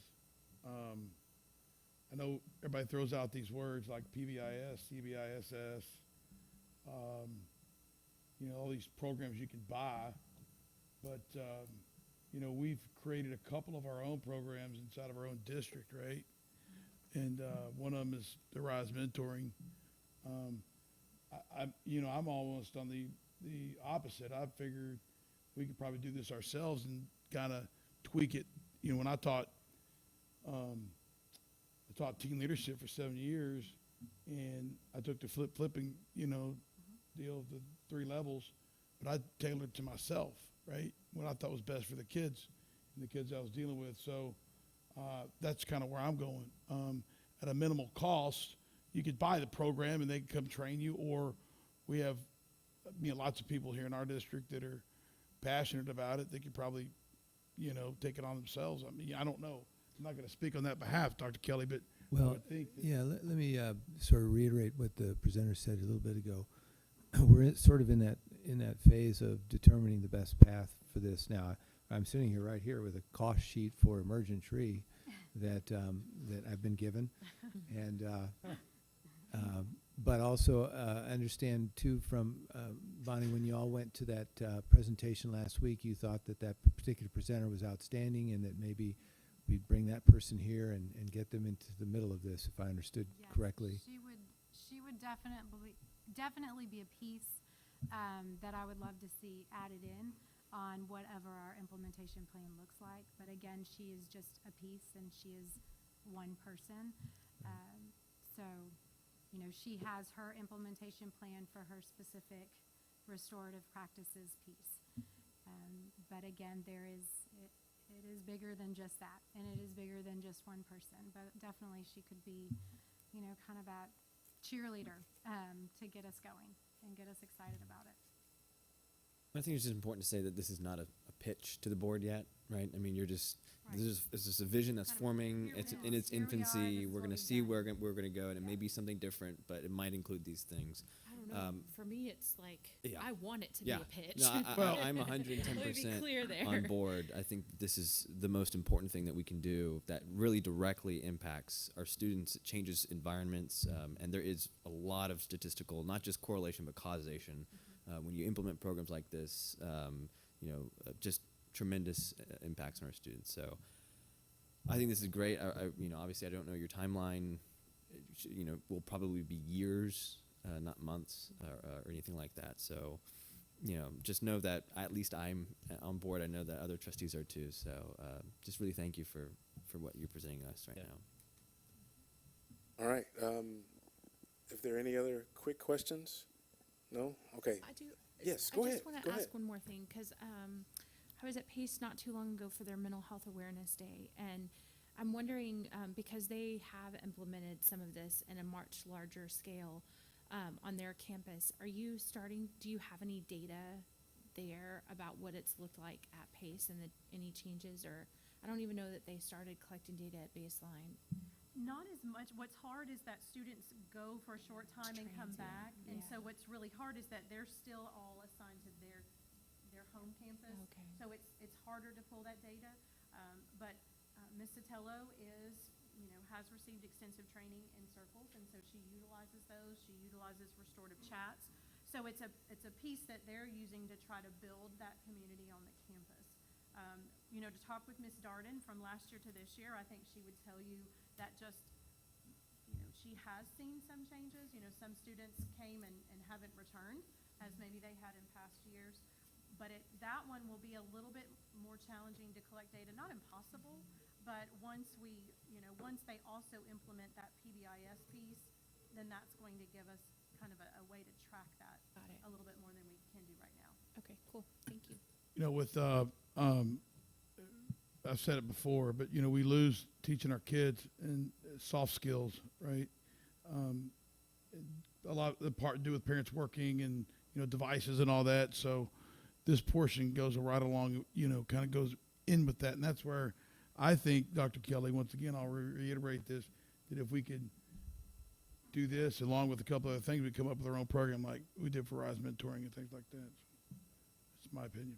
I know everybody throws out these words like PBIS, CBISS, you know, all these programs you can buy, but, you know, we've created a couple of our own programs inside of our own district, right? And one of them is the Rise Mentoring. I'm almost on the opposite. I figured we could probably do this ourselves and kind of tweak it. You know, when I taught teen leadership for 7 years, and I took the flipping, you know, deal of the 3 levels, but I tailored it to myself, right? What I thought was best for the kids and the kids I was dealing with. So that's kind of where I'm going. At a minimal cost, you could buy the program and they can come train you, or we have, you know, lots of people here in our district that are passionate about it. They could probably, you know, take it on themselves. I mean, I don't know. I'm not going to speak on that behalf, Dr. Kelly, but I Well, would think that let me sort of reiterate what the presenter said a little bit ago. We're sort of in that phase of determining the best path for this now. I'm sitting here right here with a cost sheet for Emergent Tree that I've been given, and but also understand too from Bonnie, when you all went to that presentation last week, you thought that particular presenter was outstanding, and that maybe we'd bring that person here and get them into the middle of this, if I understood Yes, correctly. She would definitely be a piece that I would love to see added in on whatever our implementation plan looks like. But again, she is just a piece and she is one person. So, you know, she has her implementation plan for her specific restorative practices piece. But again, it is bigger than just that, and it is bigger than just one person. But definitely she could be, you know, kind of that cheerleader to get us going and get us excited about it. I think it's just important to say that this is not a pitch to the board yet, right? I mean, this is just a vision that's Kind of forming. here It's we in are. its Here we are. This infancy. is We're what going to we've see done. where we're going to go, and it may be something different, but it might include these things. I don't know. For me, it's like Yeah. I want it to Yeah. be a pitch. No, I'm Let me be 110% clear there. on board. I think this is the most important thing that we can do that really directly impacts our students. It changes environments, and there is a lot of statistical, not just correlation, but causation. When you implement programs like this, just tremendous impacts on our students. So I think this is great. Obviously I don't know your timeline. Will probably be years, not months or anything like that. So, just know that at least I'm on board. I know that other trustees are too. So just really thank you for what you're presenting us right now. All right. If there are any other quick questions? No? Okay. I do. Yes, go I ahead. just want Go to ahead. ask one more thing because I was at Pace not too long ago for their Mental Health Awareness Day, and I'm wondering because they have implemented some of this in a much larger scale on their campus. Do you have any data there about what it's looked like at Pace and any changes, or I don't even know that they started collecting data at baseline. Not as much. What's hard is that students go for a short time and come back. And yeah. so what's really hard is that they're still all assigned to their home campus. Okay. So it's harder to pull that data. But Ms. Sotelo has received extensive training in circles, and so she utilizes those. She utilizes restorative chats. So it's a piece that they're using to try to build that community on the campus. To talk with Ms. Darden from last year to this year, I think she would tell you that she has seen some changes. Some students came and haven't returned as maybe they had in past years. But that one will be a little bit more challenging to collect data, not impossible, but once they also implement that PBIS piece, then that's going to give us kind of a way to track that a little bit more than we can do right now. Okay, cool. Thank you. With I've said it before, but we lose teaching our kids and soft skills, right? A lot of the part to do with parents working and devices and all that. So this portion goes right along, kind of goes in with that, and that's where I think, Dr. Kelly, once again, I'll reiterate this, that if we could do this along with a couple other things, we come up with our own program like we did for Rise Mentoring and things like that. That's my opinion.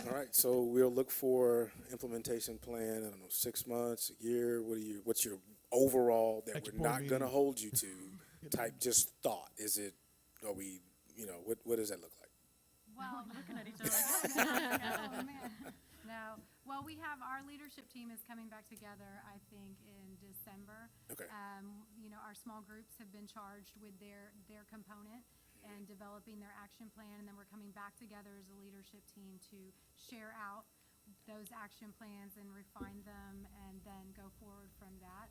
All right, so we'll look for implementation plan, I don't know, 6 months, a year, what's your overall, that Next we're board not gonna meeting. hold you to, type just thought? What does that look like? Well, Looking at each other. oh, man. No. Well, we have our leadership team is coming back together, I think, in December. Okay. Our small groups have been charged with their component and developing their action plan, and then we're coming back together as a leadership team to share out those action plans and refine them and then go forward from that.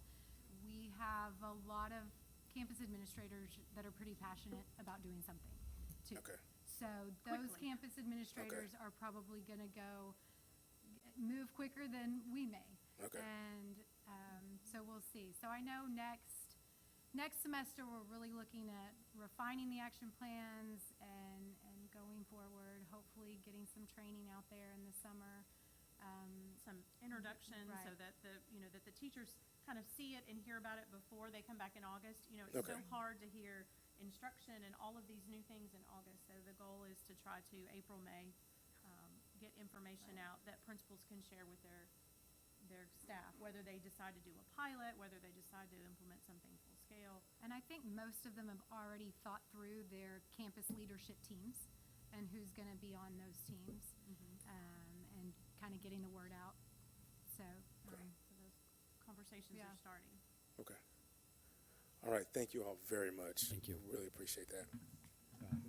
We have a lot of campus administrators that are pretty passionate about doing something too. Okay. So those Quickly. campus administrators are probably gonna move quicker than we may. Okay. And so we'll see. So I know next semester we're really looking at refining the action plans and going forward, hopefully getting some training out there in the summer. Some introduction so Right. that the teachers kind of see it and hear about it before they come back in August. It's so Okay. hard to hear instruction and all of these new things in August. So the goal is to try to April, May, get information out that principals can share with their staff, whether they decide to do a pilot, whether they decide to implement something full scale. And I think most of them have already thought through their campus leadership teams and who's going to be on those teams, and kind of getting the word out. So, So those conversations Yeah. are starting. Okay. All right, thank you all very much. Thank you. Really appreciate that.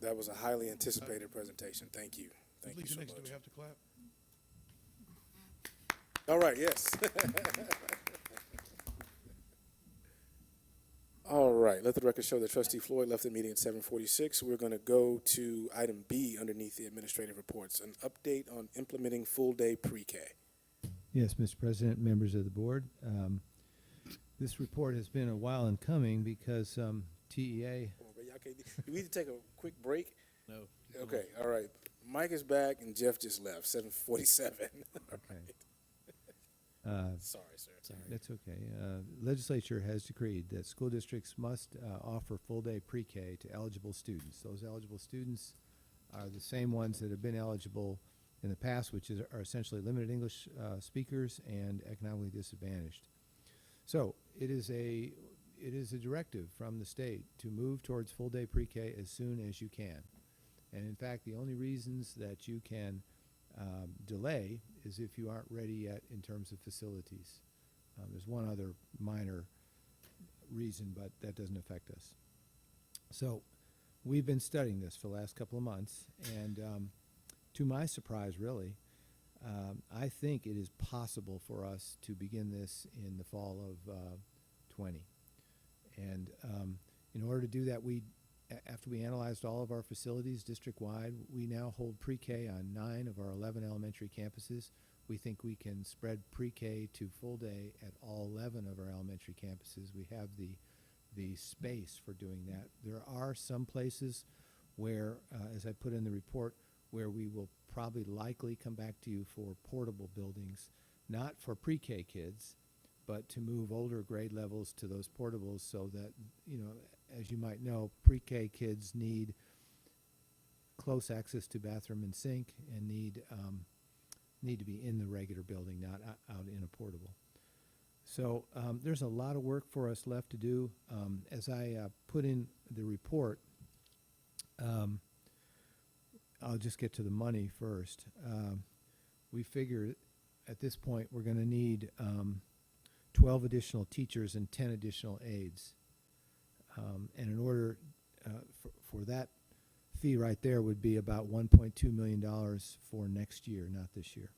That was a highly anticipated presentation. Thank you. Thank you Lisa, so next, do much. we have to clap? All right, yes. All right, let the record show that Trustee Floyd left the meeting at 7:46. We're going to go to item B underneath the administrative reports, an update on implementing full-day pre-K. Yes, Mr. President, members of the board. This report has been a while in coming because TEA. Do we need to take a quick break? No. Okay, all right. Mike is back and Jeff just left, 7:47. Okay. Sorry, sir. That's okay. Legislature has decreed that school districts must offer full-day pre-K to eligible students. Those eligible students are the same ones that have been eligible in the past, which are essentially limited English speakers and economically disadvantaged. So it is a directive from the state to move towards full-day pre-K as soon as you can. And in fact, the only reasons that you can delay is if you aren't ready yet in terms of facilities. There's one other minor reason, but that doesn't affect us. So we've been studying this for the last couple of months, and to my surprise, really, I think it is possible for us to begin this in the fall of 20. And in order to do that, after we analyzed all of our facilities district-wide, we now hold pre-K on 9 of our 11 elementary campuses. We think we can spread pre-K to full day at all 11 of our elementary campuses. We have the space for doing that. There are some places where, as I put in the report, where we will probably likely come back to you for portable buildings, not for pre-K kids, but to move older grade levels to those portables so that, you know, as you might know, pre-K kids need close access to bathroom and sink and need to be in the regular building, not out in a portable. So there's a lot of work for us left to do. As I put in the report, I'll just get to the money first. We figure at this point we're going to need 12 additional teachers and 10 additional aides. And in order for that fee right there would be about $1.2 million for next year, not this year.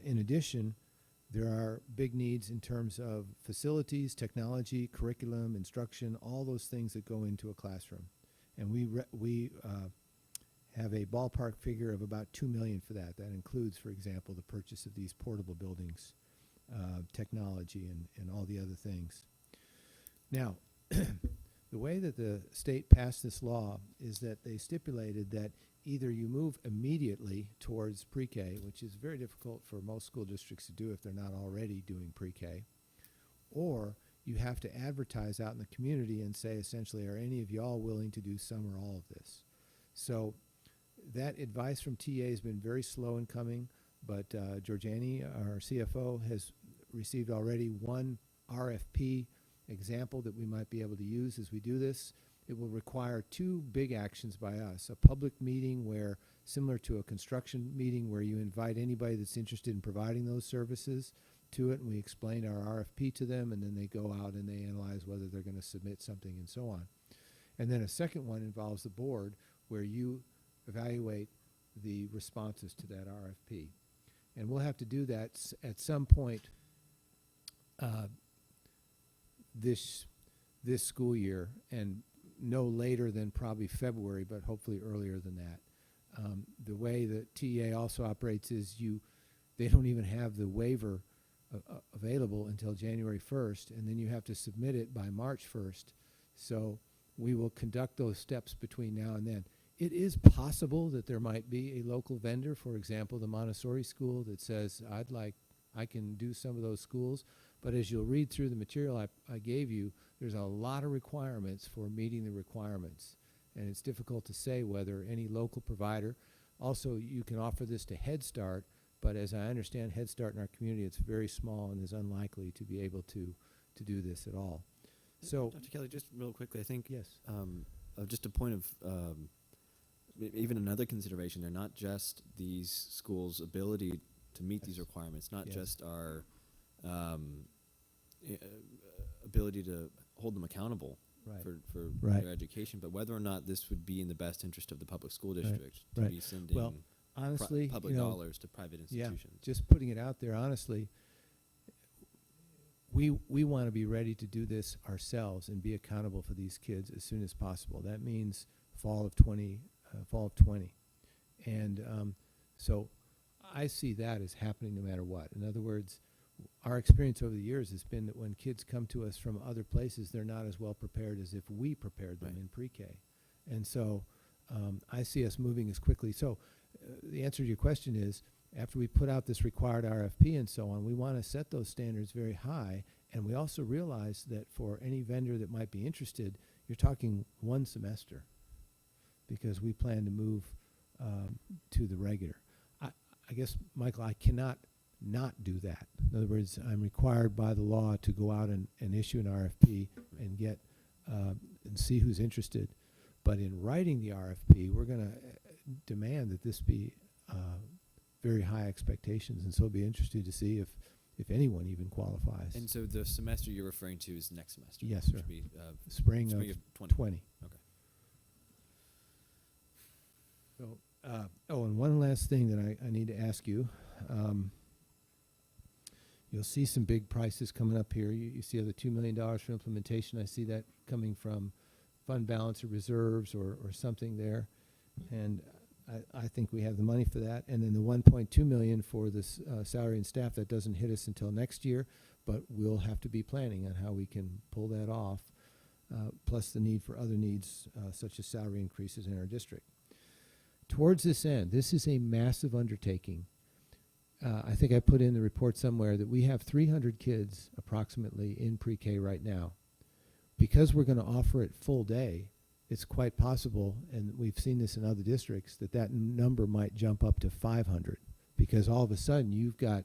In addition, there are big needs in terms of facilities, technology, curriculum, instruction, all those things that go into a classroom. And we have a ballpark figure of about $2 million for that. That includes, for example, the purchase of these portable buildings, technology, and all the other things. Now, the way that the state passed this law is that they stipulated that either you move immediately towards pre-K, which is very difficult for most school districts to do if they're not already doing pre-K, or you have to advertise out in the community and say essentially, are any of y'all willing to do some or all of this? So that advice from TA has been very slow in coming, but Georgiani, our CFO, has received already one RFP example that we might be able to use as we do this. It will require two big actions by us: a public meeting where, similar to a construction meeting, where you invite anybody that's interested in providing those services to it, and we explain our RFP to them, and then they go out and they analyze whether they're going to submit something and so on. And then a second one involves the board, where you evaluate the responses to that RFP. And we'll have to do that at some point this school year, and no later than probably February, but hopefully earlier than that. The way that TEA also operates is they don't even have the waiver available until January 1st, and then you have to submit it by March 1st. So we will conduct those steps between now and then. It is possible that there might be a local vendor, for example, the Montessori school, that says, I can do some of those schools. But as you'll read through the material I gave you, there's a lot of requirements for meeting the requirements. And it's difficult to say whether any local provider. Also, you can offer this to Head Start, but as I understand Head Start in our community, it's very small and is unlikely to be able to do this at all. So, Dr. Kelly, just real quickly, I think yes. Just a point of even another consideration, they're not just these schools' ability to meet these requirements, not just our ability to hold them accountable for their education, but whether or not this would be in the best interest of the public school district to be sending honestly, public dollars to private institutions. Yeah, just putting it out there, honestly, we want to be ready to do this ourselves and be accountable for these kids as soon as possible. That means fall of 20. And so I see that as happening no matter what. In other words, our experience over the years has been that when kids come to us from other places, they're not as well prepared as if we prepared them in pre-K. And so I see us moving as quickly. So the answer to your question is, after we put out this required RFP and so on, we want to set those standards very high. And we also realize that for any vendor that might be interested, you're talking one semester, because we plan to move to the regular. I guess, Michael, I cannot not do that. In other words, I'm required by the law to go out and issue an RFP and get and see who's interested. But in writing the RFP, we're going to demand that this be very high expectations, and so it'll be interesting to see if anyone even qualifies. And so the semester you're referring to is next semester? Yes, which sir. would be, spring of 20. Okay. So, and one last thing that I need to ask you. You'll see some big prices coming up here. You see the $2 million for implementation. I see that coming from fund balance or reserves or something there. And I think we have the money for that. And then the $1.2 million for this salary and staff, that doesn't hit us until next year, but we'll have to be planning on how we can pull that off, plus the need for other needs such as salary increases in our district. towards this end, this is a massive undertaking. I think I put in the report somewhere that we have 300 kids approximately in pre-K right now. Because we're going to offer it full day, it's quite possible, and we've seen this in other districts, that that number might jump up to 500, because all of a sudden you've got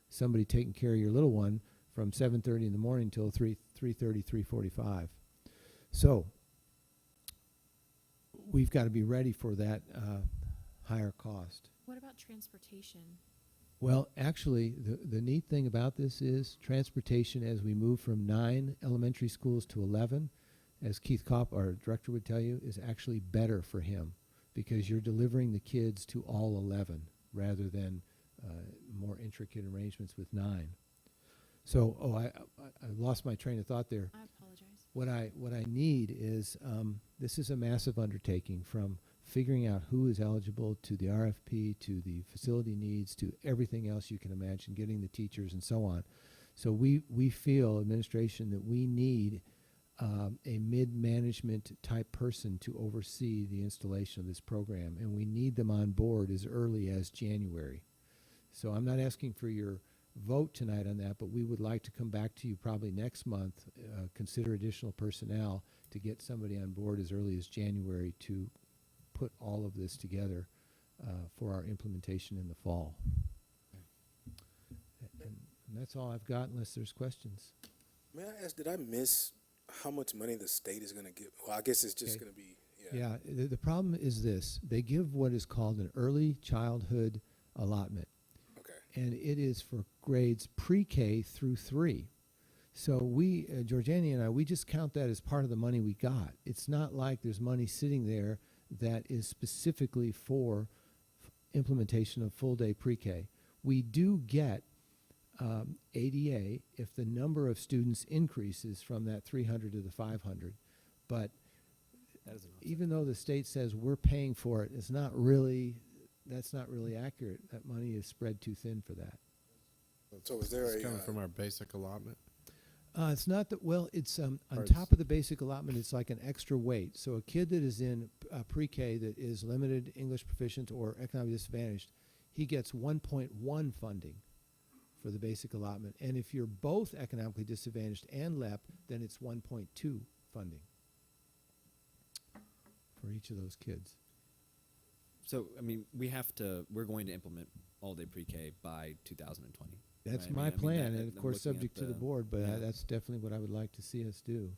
somebody taking care of your little one from 7:30 in the morning till 3:30, 3:45. So we've got to be ready for that higher cost. What about transportation? Well, actually, the neat thing about this is transportation as we move from 9 elementary schools to 11, as Keith Kopp, our director, would tell you, is actually better for him because you're delivering the kids to all 11 rather than more intricate arrangements with 9. So, I lost my train of thought there. I apologize. What I need is, this is a massive undertaking, from figuring out who is eligible to the RFP to the facility needs to everything else you can imagine, getting the teachers and so on. So we feel, administration, that we need a mid-management type person to oversee the installation of this program, and we need them on board as early as January. So I'm not asking for your vote tonight on that, but we would like to come back to you probably next month, consider additional personnel to get somebody on board as early as January to put all of this together for our implementation in the fall. And that's all I've got, unless there's questions. May I ask, did I miss how much money the state is going to give? Well, I guess it's just going to be, Yeah, the problem is this. They give what is called an early childhood allotment. Okay. And it is for grades pre-K through 3. So we, Georgiani and I, we just count that as part of the money we got. It's not like there's money sitting there that is specifically for implementation of full-day pre-K. We do get ADA if the number of students increases from that 300 to the 500. But even though the state says we're paying for it, that's not really accurate. That money is spread too thin for that. So is there It's coming from our basic allotment? It's not that, well, it's on Or top of the basic allotment, it's like an extra weight. So a kid that is in pre-K that is limited English proficient or economically disadvantaged, he gets 1.1 funding for the basic allotment. And if you're both economically disadvantaged and LEP, then it's 1.2 funding for each of those kids. So, I mean, we're going to implement all-day pre-K by 2020. That's right? my plan, and of I'm course, looking subject at to the board, but yeah. that's definitely what I would like to see us do.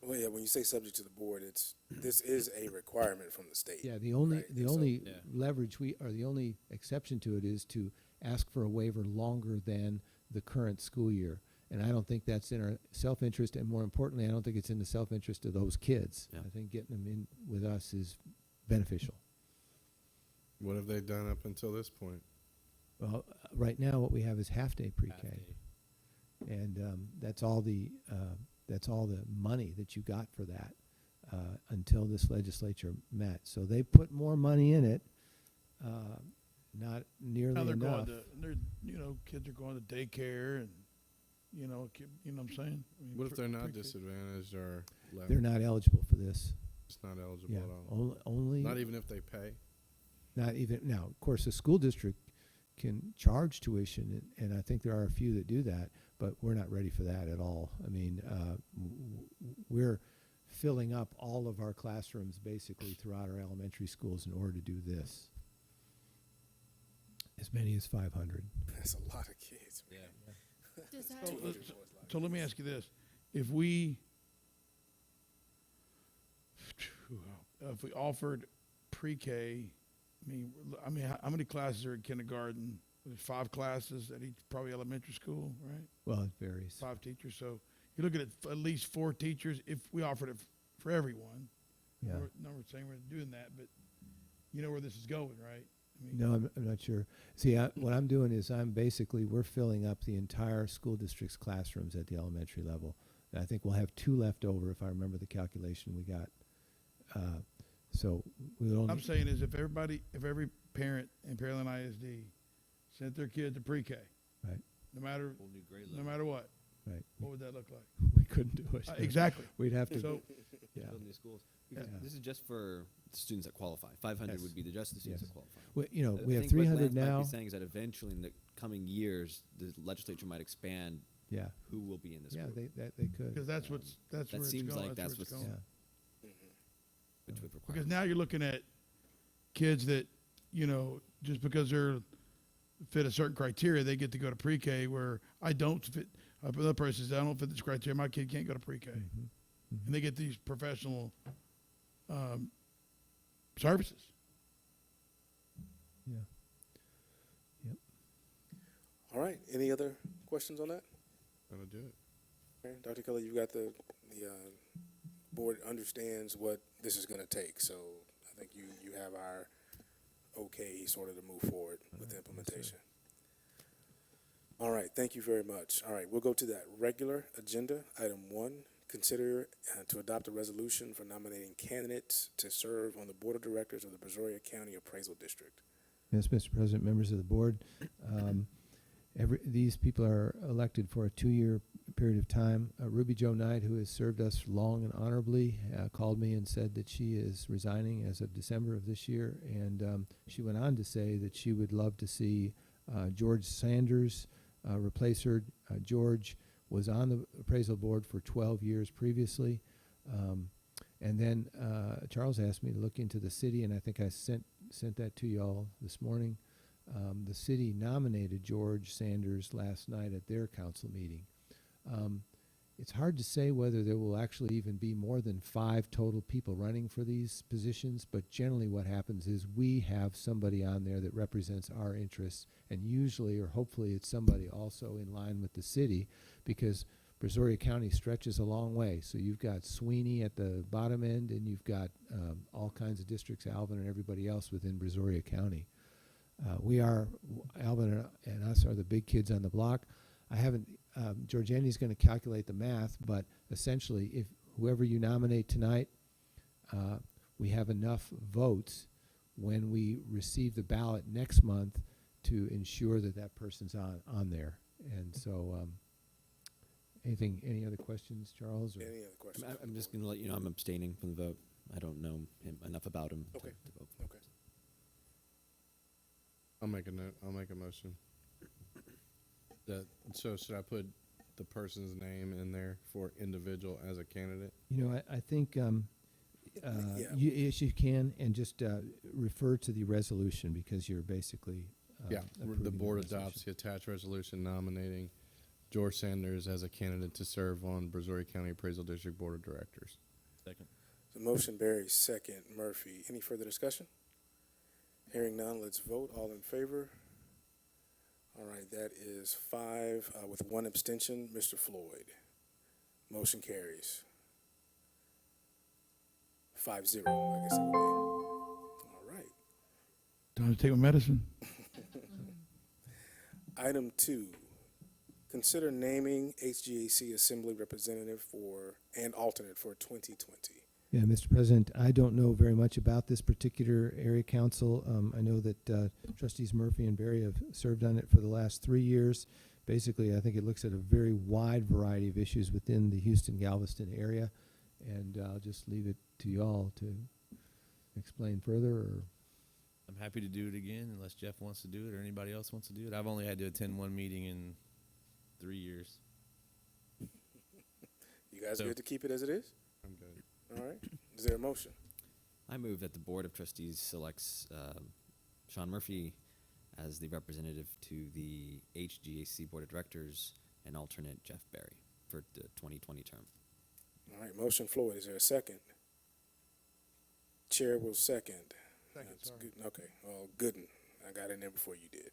Well, yeah, when you say subject to the board, this is a requirement from the state. Yeah, the only right? the And so- only leverage the only exception to it is to ask for a waiver longer than the current school year. And I don't think that's in our self-interest, and more importantly, I don't think it's in the self-interest of those kids. Yeah. I think getting them in with us is beneficial. What have they done up until this point? Well, right now what we have is half-day pre-K, and that's all the money that you got for that until this legislature met. So they put more money in it, not nearly Now they're enough. going to, kids are going to daycare and, you know what I'm saying? I mean, What if they're not pre-K. disadvantaged or left? They're not eligible for this. It's not eligible Yeah, at all. only Not even if they pay? Not even now. Of course, the school district can charge tuition, and I think there are a few that do that, but we're not ready for that at all. I mean, we're filling up all of our classrooms basically throughout our elementary schools in order to do this. As many as 500. That's a lot of kids, man. Does that, So let me ask you this. If we offered pre-K, I mean, how many classes are in kindergarten? There's 5 classes at each, probably elementary school, right? Well, it varies. 5 teachers. So you're looking at least 4 teachers if we offered it for everyone. Yeah. No, we're saying we're doing that, but you know where this is going, right? I mean, No, I'm not sure. See, what I'm doing is we're filling up the entire school district's classrooms at the elementary level. And I think we'll have 2 left over if I remember the calculation we got. So we'll only. I'm saying is if every parent in Pearland ISD sent their kid to pre-K, Right. no matter what, Right. what would that look like? We couldn't do it. Exactly. We'd have to. So, yeah. Build new schools. Because this is just for students that qualify. 500 Yes. would be just the students Yes. that qualify. We, you know, I we have think what 300 Lance might now. be saying is that eventually in the coming years, the legislature might expand Yeah. who will be in this Yeah, group. they could. Because that's where that it's seems going. like that's where it's what's going. Yeah. which would require. Because now you're looking at kids that, you know, just because they're fit a certain criteria, they get to go to pre-K, where I don't fit. Another person says, I don't fit this criteria. My kid can't go to pre-K. And they get these professional services. Yeah. Yep. All right, any other questions on that? Gonna do it. Okay, Dr. Kelly, you've got the board understands what this is gonna take, so I think you have our okay sort of to move forward with the implementation. All right, thank you very much. All right, we'll go to that regular agenda. Item 1, consider to adopt a resolution for nominating candidates to serve on the Board of Directors of the Brazoria County Appraisal District. Yes, Mr. President, members of the board. These people are elected for a 2-year period of time. Ruby Jo Knight, who has served us long and honorably, called me and said that she is resigning as of December of this year. And she went on to say that she would love to see George Sanders replace her. George was on the appraisal board for 12 years previously. And then Charles asked me to look into the city, and I think I sent that to y'all this morning. The city nominated George Sanders last night at their council meeting. It's hard to say whether there will actually even be more than 5 total people running for these positions, but generally what happens is we have somebody on there that represents our interests, and usually or hopefully it's somebody also in line with the city, because Brazoria County stretches a long way. So you've got Sweeney at the bottom end, and you've got all kinds of districts, Alvin and everybody else within Brazoria County. Alvin and us are the big kids on the block. I haven't, Georgiani's going to calculate the math, but essentially if whoever you nominate tonight, we have enough votes when we receive the ballot next month to ensure that that person's on there. And so, any other questions, Charles? Or? Any other questions? I'm just going to let you know I'm abstaining from the vote. I don't know him enough about him Okay. to vote. Okay. I'll make a note. I'll make a motion. So should I put the person's name in there for individual as a candidate? You know, I think yes, you can, and just refer to the resolution because you're basically The approving board resolution. adopts the attached resolution nominating George Sanders as a candidate to serve on Brazoria County Appraisal District Board of Directors. Second. So motion Barry, second Murphy. Any further discussion? Hearing none, let's vote. All in favor? All right, that is 5 with 1 abstention. Mr. Floyd. Motion carries. 5-0, I guess it would be. All right. Time to take my medicine. Item 2, consider naming HGAC Assembly Representative and alternate for 2020. Yeah, Mr. President, I don't know very much about this particular area council. I know that trustees Murphy and Berry have served on it for the last 3 years. Basically, I think it looks at a very wide variety of issues within the Houston-Galveston area, and I'll just leave it to y'all to explain further. Or I'm happy to do it again unless Jeff wants to do it or anybody else wants to do it. I've only had to attend 1 meeting in 3 years. You guys So- good to keep it as it is? I'm good. All right. Is there a motion? I move that the Board of Trustees selects Sean Murphy as the representative to the HGAC Board of Directors and alternate Jeff Berry for the 2020 term. All right, motion Floyd. Is there a second? Chair will second. Second, That's sorry. good. Okay, well, Gooden. I got in there before you did.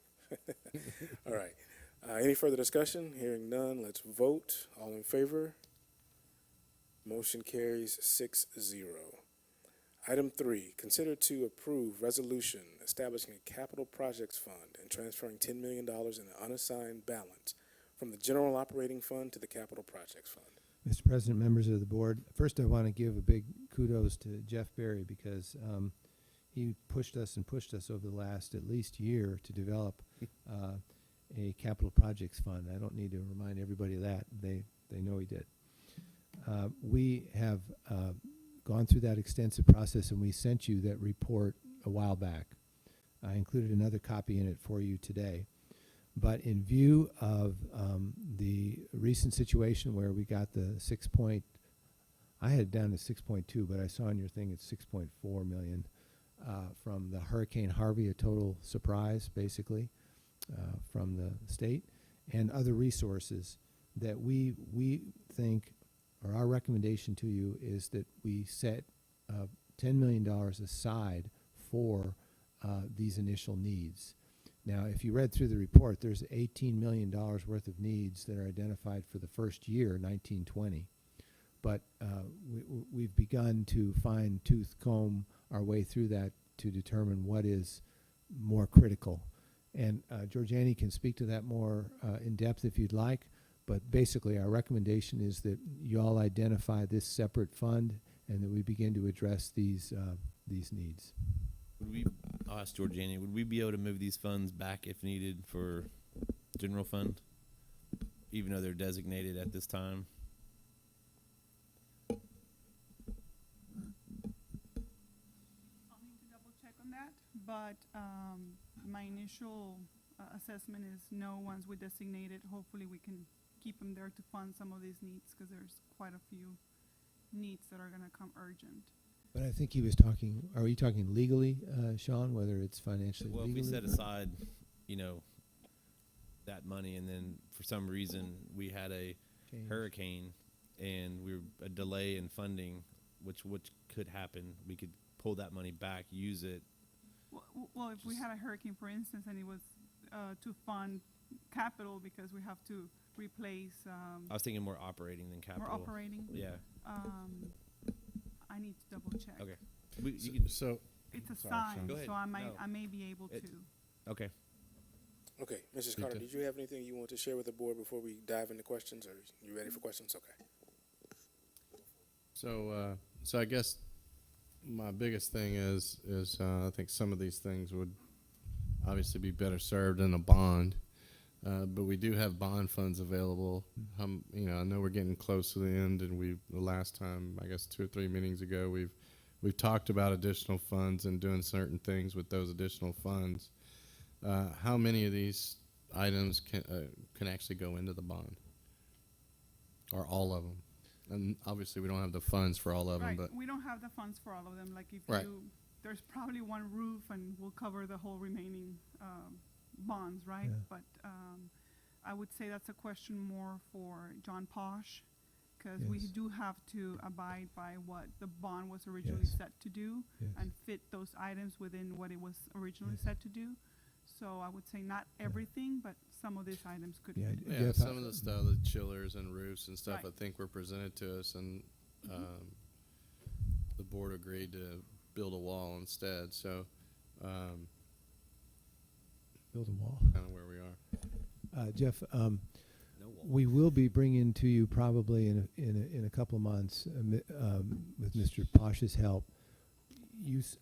All right. Any further discussion? Hearing none, let's vote. All in favor? Motion carries 6-0. Item 3, consider to approve resolution establishing a capital projects fund and transferring $10 million in an unassigned balance from the general operating fund to the capital projects fund. Mr. President, members of the board, first I want to give a big kudos to Jeff Berry because he pushed us over the last at least year to develop a capital projects fund. I don't need to remind everybody of that. They know he did. We have gone through that extensive process, and we sent you that report a while back. I included another copy in it for you today. But in view of the recent situation where we got the I had it down to 6.2, but I saw on your thing it's 6.4 million from the Hurricane Harvey, a total surprise, basically, from the state, and other resources that we think, or our recommendation to you is that we set $10 million aside for these initial needs. Now, if you read through the report, there's $18 million worth of needs that are identified for the first year, 1920. But we've begun to fine-tooth comb our way through that to determine what is more critical. And Georgiani can speak to that more in depth if you'd like. But basically, our recommendation is that you all identify this separate fund and that we begin to address these needs. I'll ask Georgiani, would we be able to move these funds back if needed for general fund, even though they're designated at this time? I'll need to double check on that, but my initial assessment is no, once we designate it, hopefully we can keep them there to fund some of these needs, because there's quite a few needs that are going to come urgent. But I think he was talking, are you talking legally, Sean, whether it's financially Well, legally? if we set aside, that money, and then for some reason we had a hurricane and we were a delay in funding, which could happen, we could pull that money back, use it. Well, if we had a hurricane, for instance, and it was to fund capital because we have to replace. I was thinking more operating than capital. More operating? Yeah. I need to double check. Okay. It's a sign, Go ahead. so I No. may be able to. Okay. Okay, Mrs. Carter, did you have anything you want to share with the board before we dive into questions, or you ready for questions? Okay. So I guess my biggest thing is I think some of these things would obviously be better served in a bond, but we do have bond funds available. I know we're getting close to the end, and the last time, I guess 2 or 3 meetings ago, we've talked about additional funds and doing certain things with those additional funds. How many of these items can actually go into the bond, or all of them? And obviously, we don't have the funds for all of them, but We don't have the funds for all of them. Like if Right. there's probably one roof, and we'll cover the whole remaining bonds, right? Yeah. But I would say that's a question more for John Posh, because we Yes. do have to abide by what the bond was originally Yes. set to do, Yes. and fit those items within what it was originally Yes. set to do. So I would say not everything, but some of these items could Yeah, be. yeah, Jeff, some of the stuff, the chillers and roofs and stuff, Right. I think were presented to us, and the board agreed to build a wall instead. So, Build a wall. kind of where we are. Jeff, No wall. we will be bringing to you probably in a couple of months with Mr. Posh's help.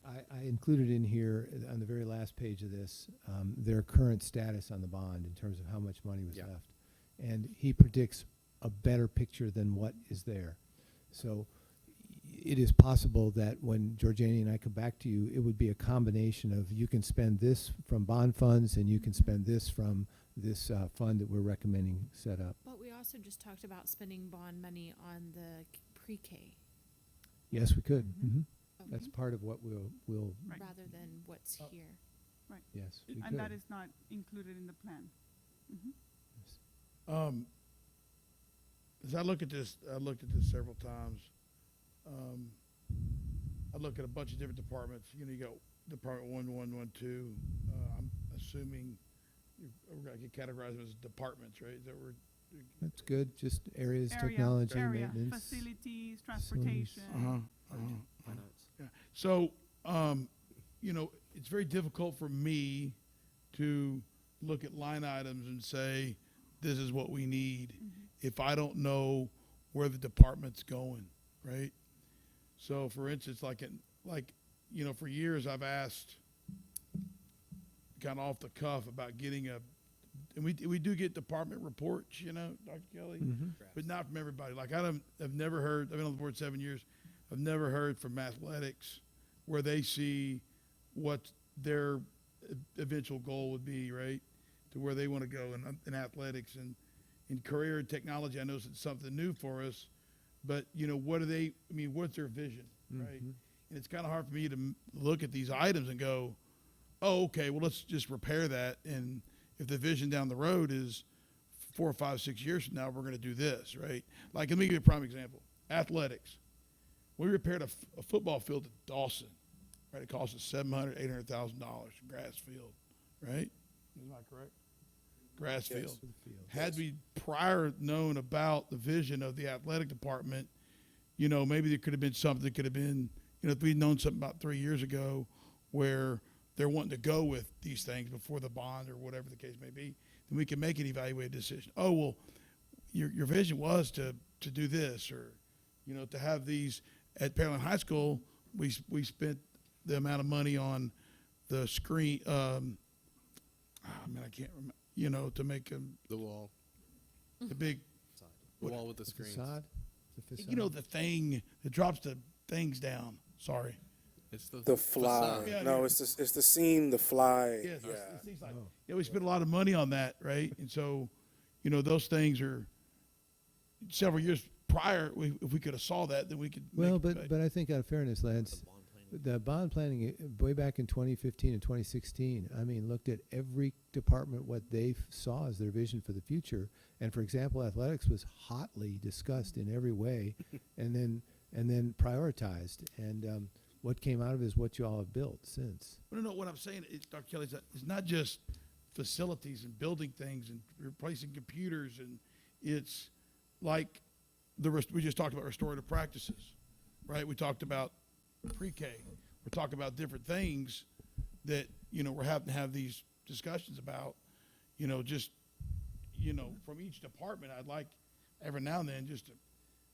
I included in here on the very last page of this their current status on the bond in terms of how much money was Yeah. left, and he predicts a better picture than what is there. So it is possible that when Georgiani and I come back to you, it would be a combination of you can spend this from bond funds and you can spend this from this fund that we're recommending set up. But we also just talked about spending bond money on the pre-K Yes, we could. Mhm. That's part of what we'll Right. rather than what's here. Right. yes, we And could. that is not included in the plan. Mhm. As I looked at this several times. I look at a bunch of different departments. You got Department 1, 2. I'm assuming we're going to categorize them as departments, right? Is that where? That's good. Just areas, Area, technology, area, maintenance. facilities, transportation. Yeah. So, it's very difficult for me to look at line items and say, this is what we need, if I don't know where the department's going, right? So, for instance, for years I've asked, kind of off the cuff, about getting and we do get department reports, Dr. Kelly, Mhm. but not from everybody. Like I've never heard. I've been on the board 7 years. I've never heard from athletics where they see what their eventual goal would be, right? To where they want to go in athletics and in career and technology. I know it's something new for us, but you know, what do they, I mean, what's their vision, right? And it's kind of hard for me to look at these items and go, oh, okay, well, let's just repair that. And if the vision down the road is 4 or 5, 6 years from now, we're going to do this, right? Like, let me give you a prime example. Athletics. We repaired a football field at Dawson, right? It cost us $700,000, $800,000, grass field, right? Am I correct? Grass field. Had we prior known about the vision of the athletic department, you know, maybe there could have been something that could have been, you know, if we'd known something about 3 years ago where they're wanting to go with these things before the bond or whatever the case may be, then we can make an evaluated decision. Oh, well, your vision was to do this, or, you know, to have these at Pearland High School. We spent the amount of money on the screen. I can't remember. You know, to make them The wall. the big, The wall with the screens. Facade? The facade? you know, the thing that drops the things down. Sorry. It's The fly. facade. Yeah, No, yeah. it's the seam, the fly. Yes, Yeah. it's things like, yeah, we spent a lot of money on that, right? And so, you know, those things are several years prior. If we could have saw that, then we could. Well, make it but I think out of fairness, Lance, the bond planning way back in 2015 and 2016, I mean, looked at every department, what they saw as their vision for the future. And for example, athletics was hotly discussed in every way and then prioritized. And what came out of it is what you all have built since. Well, no, what I'm saying, Dr. Kelly, is that it's not just facilities and building things and replacing computers, and it's like we just talked about restorative practices, right? We talked about pre-K. We're talking about different things that, you know, we're having to have these discussions about, you know, just, you know, from each department. I'd like every now and then just to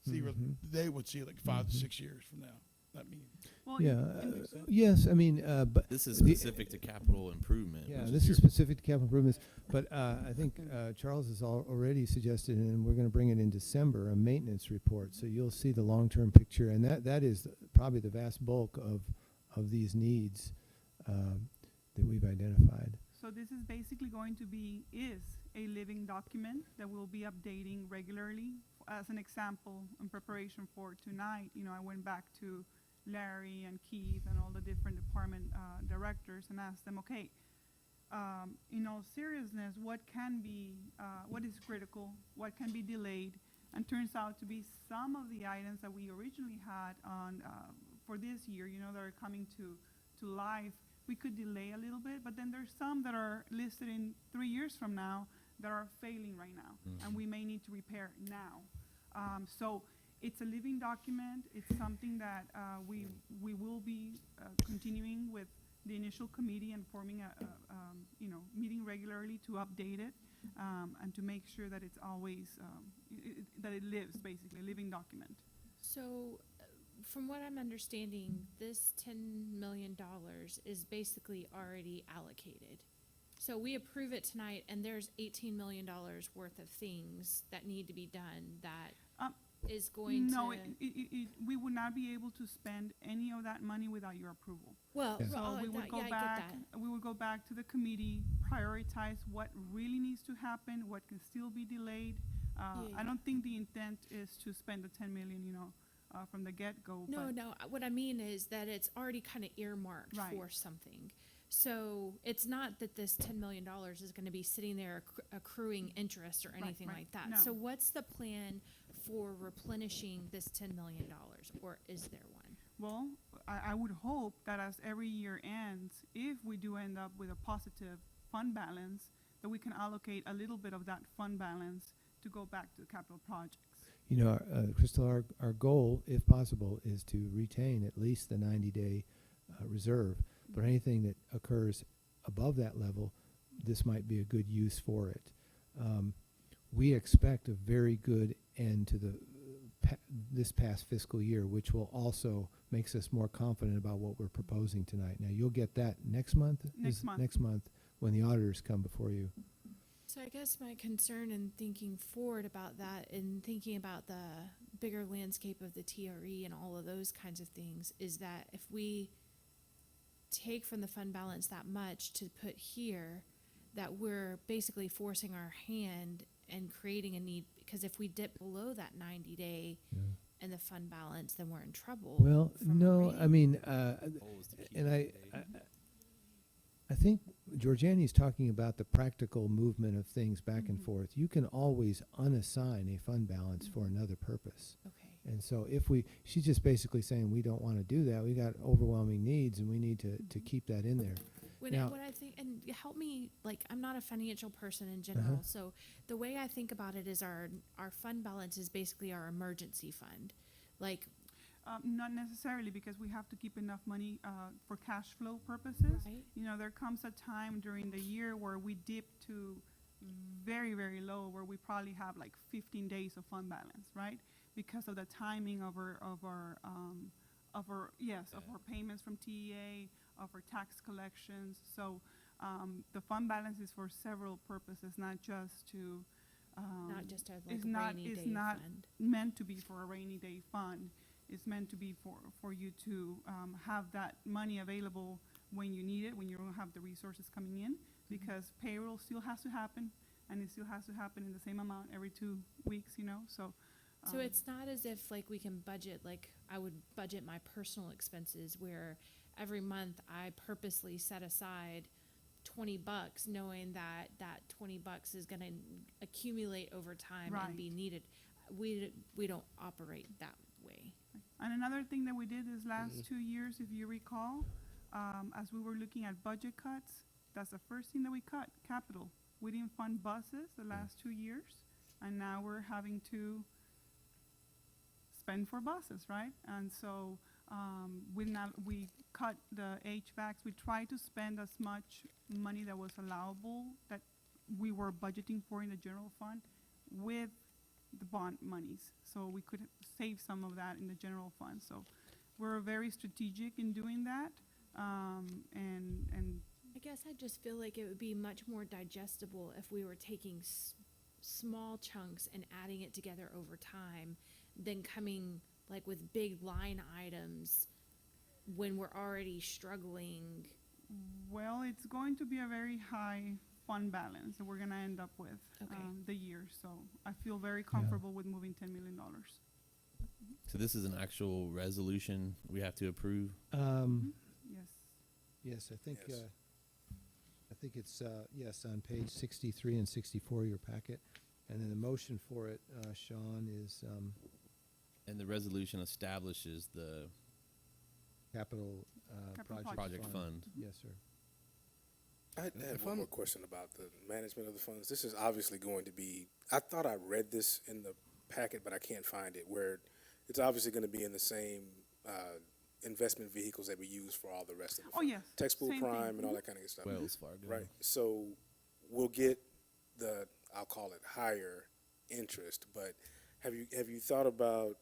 see where they would see like 5 to 6 years from now. I mean, Well, Yeah. Yes, I mean, but This is the- specific to capital improvement. Yeah, which this your- is specific to capital improvements, but I think Charles has already suggested, and we're going to bring it in December, a maintenance report. So you'll see the long-term picture, and that is probably the vast bulk of these needs that we've identified. So this is basically going to be, is a living document that we'll be updating regularly. As an example, in preparation for tonight, you know, I went back to Larry and Keith and all the different department directors and asked them, okay, in all seriousness, what is critical, what can be delayed? And turns out to be some of the items that we originally had on, for this year, you know, that are coming to life, we could delay a little bit, but then there's some that are listed in 3 years from now that are failing right now, and we may need to repair now. So it's a living document. It's something that we will be continuing with the initial committee and forming a meeting regularly to update it and to make sure that it's always that it lives, basically, a living document. So, from what I'm understanding, this $10 million is basically already allocated. So we approve it tonight, and there's $18 million worth of things that need to be done that is going No, to. we would not be able to spend any of that money without your approval. Well, Yeah. So oh, we would yeah, go I get back, that. we would go back to the committee, prioritize what really needs to happen, what can still be delayed. I don't think the intent is to spend the 10 million, you know, from the get-go. No, but no. What I mean is that it's already kind of earmarked Right. for something. So it's not that this $10 million is going to be sitting there accruing interest or anything right. like that. No. So what's the plan for replenishing this $10 million, or is there one? Well, I would hope that as every year ends, if we do end up with a positive fund balance, that we can allocate a little bit of that fund balance to go back to the capital projects. You know, Crystal, our goal, if possible, is to retain at least the 90-day reserve. But anything that occurs above that level, this might be a good use for it. We expect a very good end to this past fiscal year, which will also makes us more confident about what we're proposing tonight. Now, you'll get that next month? Next month. Next month, when the auditors come before you. So I guess my concern in thinking forward about that and thinking about bigger landscape of the TRE and all of those kinds of things is that if we take from the fund balance that much to put here, that we're basically forcing our hand and creating a need, because if we dip below that 90-day and the fund balance, then we're in trouble. Well, from a no, rating. I mean, and I think Georgiani's talking about the practical movement of things back and forth. You can always unassign a fund balance for another purpose. Okay. And so she's just basically saying we don't want to do that. We got overwhelming needs and we need to keep that in there. What I think, and help me, like, I'm not a financial person in general, so the way I think about it is our fund balance is basically our emergency fund. Like, Not necessarily, because we have to keep enough money for cash flow purposes. Right. You know, there comes a time during the year where we dip to very, very low, where we probably have like 15 days of fund balance, right? Because of the timing of our payments from TEA, of our tax collections. So the fund balance is for several purposes, not just to not just as like it's a not rainy it's day not fund. meant to be for a rainy day fund. It's meant to be for you to have that money available when you need it, when you don't have the resources coming in, because payroll still has to happen, and it still has to happen in the same amount every 2 weeks, you know, so. So it's not as if like we can budget, like I would budget my personal expenses where every month I purposely set aside $20 knowing that that $20 is going to accumulate over time and be needed. We don't operate that way. And another thing that we did this last 2 years, if you recall, as we were looking at budget cuts, that's the first thing that we cut, capital. We didn't fund buses the last 2 years, and now we're having to spend for buses, right? And so we cut the HVACs. We tried to spend as much money that was allowable that we were budgeting for in the general fund with the bond monies, so we could save some of that in the general fund. So we're very strategic in doing that, and I guess I just feel like it would be much more digestible if we were taking small chunks and adding it together over time than coming like with big line items when we're already struggling. well, it's going to be a very high fund balance that we're going to end up with the year. So I feel very comfortable with moving $10 million. So this is an actual resolution we have to approve? Yes. Yes, I think it's, yes, on page 63 and 64 of your packet. And then the motion for it, Sean, is And the resolution establishes the capital project fund. Yes, sir. I had one more question about the management of the funds. This is obviously going to be, I thought I read this in the packet, but I can't find it, where it's obviously going to be in the same investment vehicles that we use for all the rest of the funds. Yes. Textpool Same Prime thing. and all that kind of stuff. Wells Fargo. Right. So we'll get the, I'll call it higher interest, but have you thought about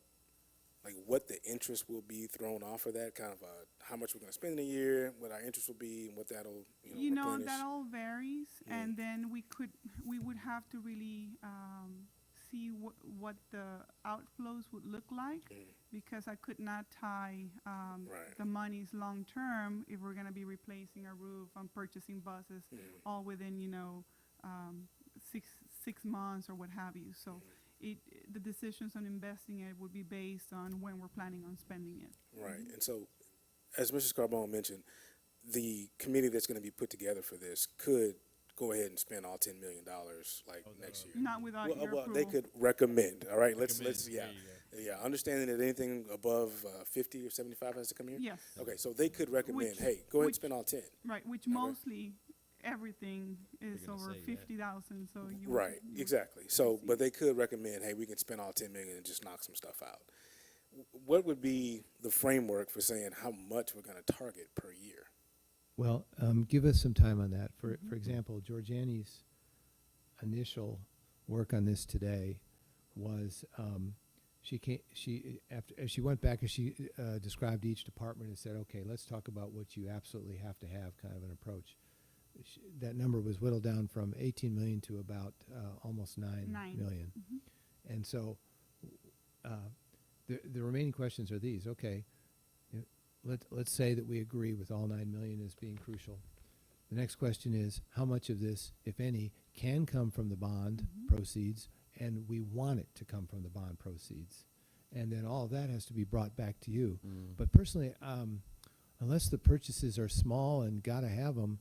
like what the interest will be thrown off of that, kind of how much we're going to spend in a year, what our interest will be, and what that'll replenish? That all varies, and then we would have to really see what the outflows would look like, because I could not tie the monies long term if we're going to be replacing a roof and purchasing buses all within 6 months or what have you. So. The decisions on investing it would be based on when we're planning on spending it. Right. And so, as Mr. Scarbone mentioned, the committee that's going to be put together for this could go ahead and spend all $10 million next year. Not without your approval. They could recommend. All right. Let's understanding that anything above 50 or 75 has to come here. Yes. Okay. So they could recommend, hey, go ahead and spend all 10. Right. Which mostly everything is over 50,000. So you right. Exactly. So, but they could recommend, hey, we can spend all 10 million and just knock some stuff out. What would be the framework for saying how much we're going to target per year? Well, give us some time on that. For example, Georgiani's initial work on this today was as she went back and she described each department and said, okay, let's talk about what you absolutely have to have, kind of an approach. That number was whittled down from 18 million to about almost 9 million. And so the remaining questions are these. Okay, let's say that we agree with all 9 million as being crucial. The next question is, how much of this, if any, can come from the bond proceeds, and we want it to come from the bond proceeds? And then all of that has to be brought back to you. But personally, unless the purchases are small and gotta have them,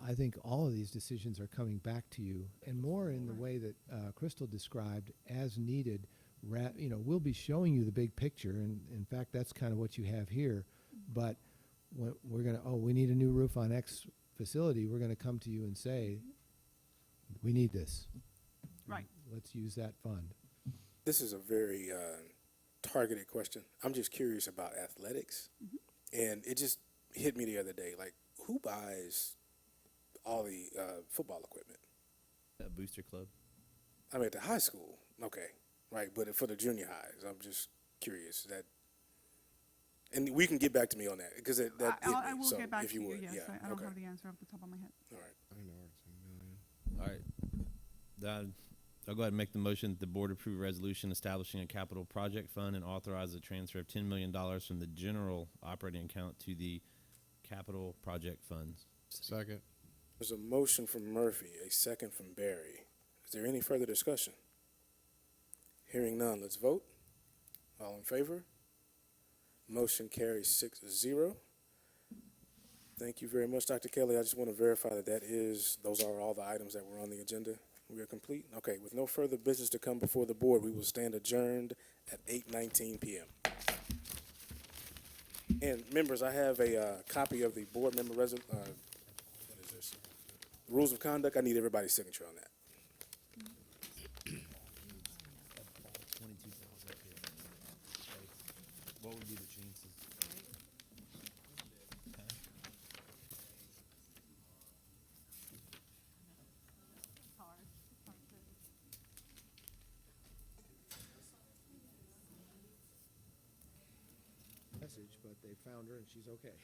I think all of these decisions are coming back to you, and more in the way that Crystal described, as needed. We'll be showing you the big picture, and in fact, that's kind of what you have here. But we're gonna, we need a new roof on X facility. We're gonna come to you and say, we need this. Right. Let's use that fund. This is a very targeted question. I'm just curious about athletics, and it just hit me the other day. Like, who buys all the football equipment? A booster club. I mean, at the high school, okay, right, but for the junior highs, I'm just curious that, and we can get back to me on that because that hit me. I will So get back if to you you, would, yes. yeah, I don't okay. have the answer off the top of my head. All right. I know it's a million. All right. I'll go ahead and make the motion that the board approve a resolution establishing a capital project fund and authorize the transfer of $10 million from the general operating account to the capital project funds. Second. There's a motion from Murphy, a second from Barry. Is there any further discussion? Hearing none, let's vote. All in favor? Motion carries 6-0. Thank you very much, Dr. Kelly. I just want to verify that those are all the items that were on the agenda. We are complete? Okay, with no further business to come before the board, we will stand adjourned at 8:19 p.m. And members, I have a copy of the board member what is this? Rules of conduct. I need everybody's signature on that. What would be the chances? Message, but they found her and she's okay.